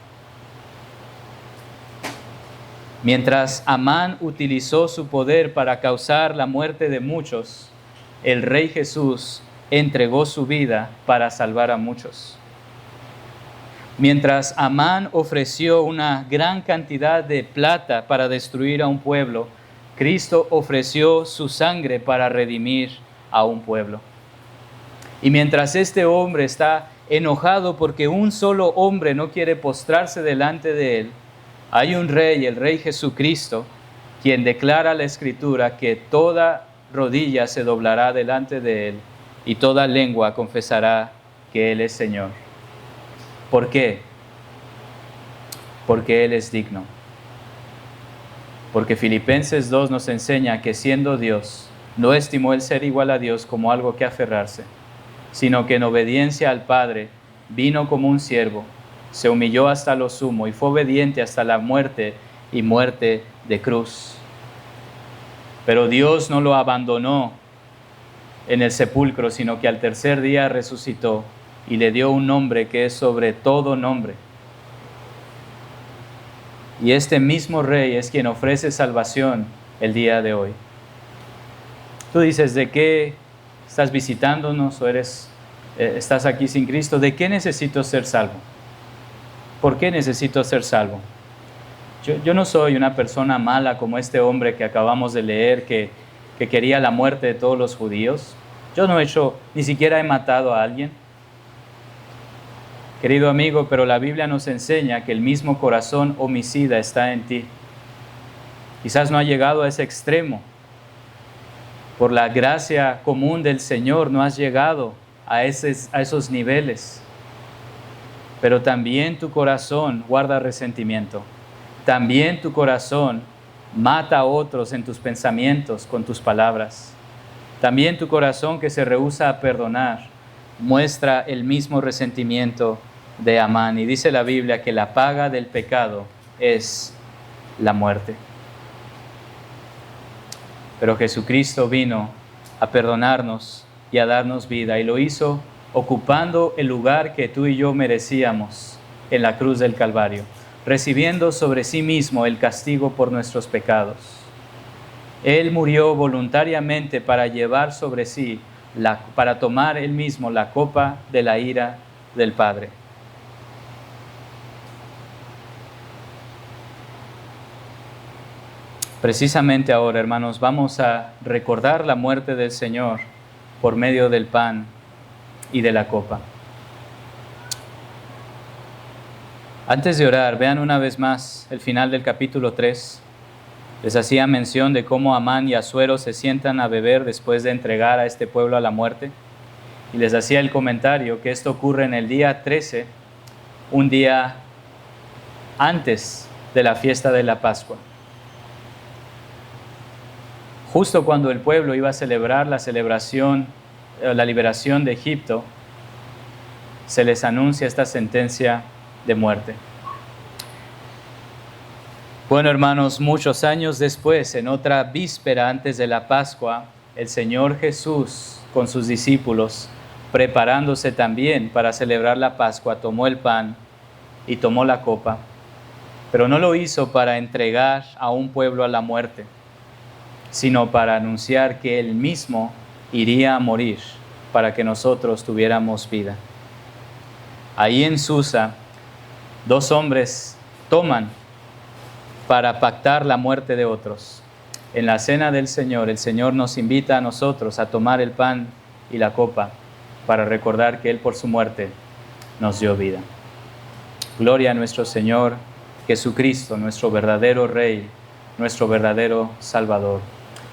Mientras Amán utilizó su poder para causar la muerte de muchos, el Rey Jesús entregó su vida para salvar a muchos. Mientras Amán ofreció una gran cantidad de plata para destruir a un pueblo, Cristo ofreció su sangre para redimir a un pueblo. Y mientras este hombre está enojado porque un solo hombre no quiere postrarse delante de él, hay un rey, el Rey Jesucristo, quien declara la Escritura que toda rodilla se doblará delante de él y toda lengua confesará que Él es Señor. ¿Por qué? Porque Él es digno. Porque Filipenses 2 nos enseña que siendo Dios, no estimó el ser igual a Dios como algo que aferrarse, sino que en obediencia al Padre vino como un siervo, se humilló hasta lo sumo y fue obediente hasta la muerte y muerte de cruz. Pero Dios no lo abandonó en el sepulcro, sino que al tercer día resucitó y le dio un nombre que es sobre todo nombre. Y este mismo Rey es quien ofrece salvación el día de hoy. Tú dices, ¿de qué estás visitándonos o estás aquí sin Cristo? ¿De qué necesito ser salvo? ¿Por qué necesito ser salvo? Yo no soy una persona mala como este hombre que acabamos de leer que quería la muerte de todos los judíos. Yo no he hecho, ni siquiera he matado a alguien. Querido amigo, pero la Biblia nos enseña que el mismo corazón homicida está en ti. Quizás no ha llegado a ese extremo. Por la gracia común del Señor no has llegado a esos niveles. Pero también tu corazón guarda resentimiento. También tu corazón mata a otros en tus pensamientos con tus palabras. También tu corazón que se rehúsa a perdonar muestra el mismo resentimiento de Amán. Y dice la Biblia que la paga del pecado es la muerte. Pero Jesucristo vino a perdonarnos y a darnos vida, y lo hizo ocupando el lugar que tú y yo merecíamos en la cruz del Calvario, recibiendo sobre sí mismo el castigo por nuestros pecados. Él murió voluntariamente para llevar sobre sí, para tomar él mismo la copa de la ira del Padre. Precisamente ahora, hermanos, vamos a recordar la muerte del Señor por medio del pan y de la copa. Antes de orar, vean una vez más el final del capítulo 3. Les hacía mención de cómo Amán y Asuero se sientan a beber después de entregar a este pueblo a la muerte. Y les hacía el comentario que esto ocurre en el día 13, un día antes de la fiesta de la Pascua. Justo cuando el pueblo iba a celebrar la liberación de Egipto, se les anuncia esta sentencia de muerte. Bueno, hermanos, muchos años después, en otra víspera antes de la Pascua, el Señor Jesús con sus discípulos, preparándose también para celebrar la Pascua, tomó el pan y tomó la copa, pero no lo hizo para entregar a un pueblo a la muerte, sino para anunciar que Él mismo iría a morir para que nosotros tuviéramos vida. Ahí en Susa, 2 hombres toman para pactar la muerte de otros. En la cena del Señor, el Señor nos invita a nosotros a tomar el pan y la copa para recordar que Él por su muerte nos dio vida. Gloria a nuestro Señor Jesucristo, nuestro verdadero Rey, nuestro verdadero Salvador.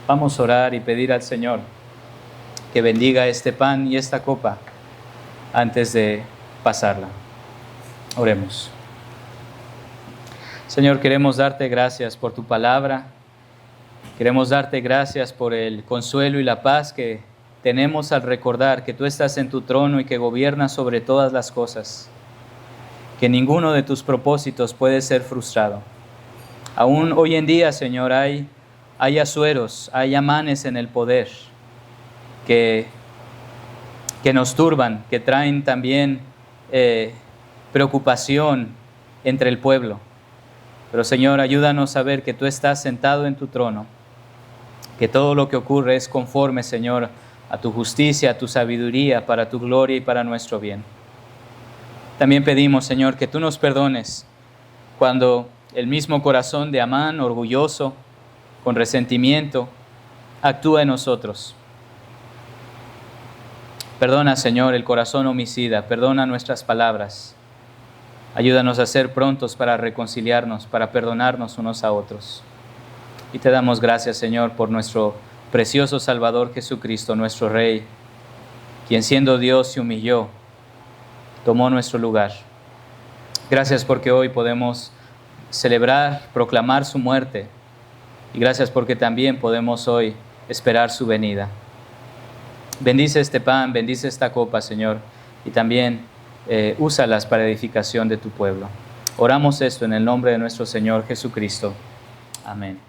Vamos a orar y pedir al Señor que bendiga este pan y esta copa antes de pasarla. Oremos. Señor, queremos darte gracias por tu palabra. Queremos darte gracias por el consuelo y la paz que tenemos al recordar que tú estás en tu trono y que gobiernas sobre todas las cosas. Que ninguno de tus propósitos puede ser frustrado. Aún hoy en día, Señor, hay asueros, hay amanes en el poder que nos turban, que traen también preocupación entre el pueblo. Pero Señor, ayúdanos a ver que tú estás sentado en tu trono, que todo lo que ocurre es conforme, Señor, a tu justicia, a tu sabiduría, para tu gloria y para nuestro bien. También pedimos, Señor, que tú nos perdones cuando el mismo corazón de Amán, orgulloso, con resentimiento, actúa en nosotros. Perdona, Señor, el corazón homicida, perdona nuestras palabras. Ayúdanos a ser prontos para reconciliarnos, para perdonarnos unos a otros. Y te damos gracias, Señor, por nuestro precioso Salvador Jesucristo, nuestro Rey, quien siendo Dios se humilló, tomó nuestro lugar. Gracias porque hoy podemos celebrar, proclamar su muerte. Y gracias porque también podemos hoy esperar su venida. Bendice este pan, bendice esta copa, Señor, y también úsalas para edificación de tu pueblo. Oramos esto en el nombre de nuestro Señor Jesucristo. Amén.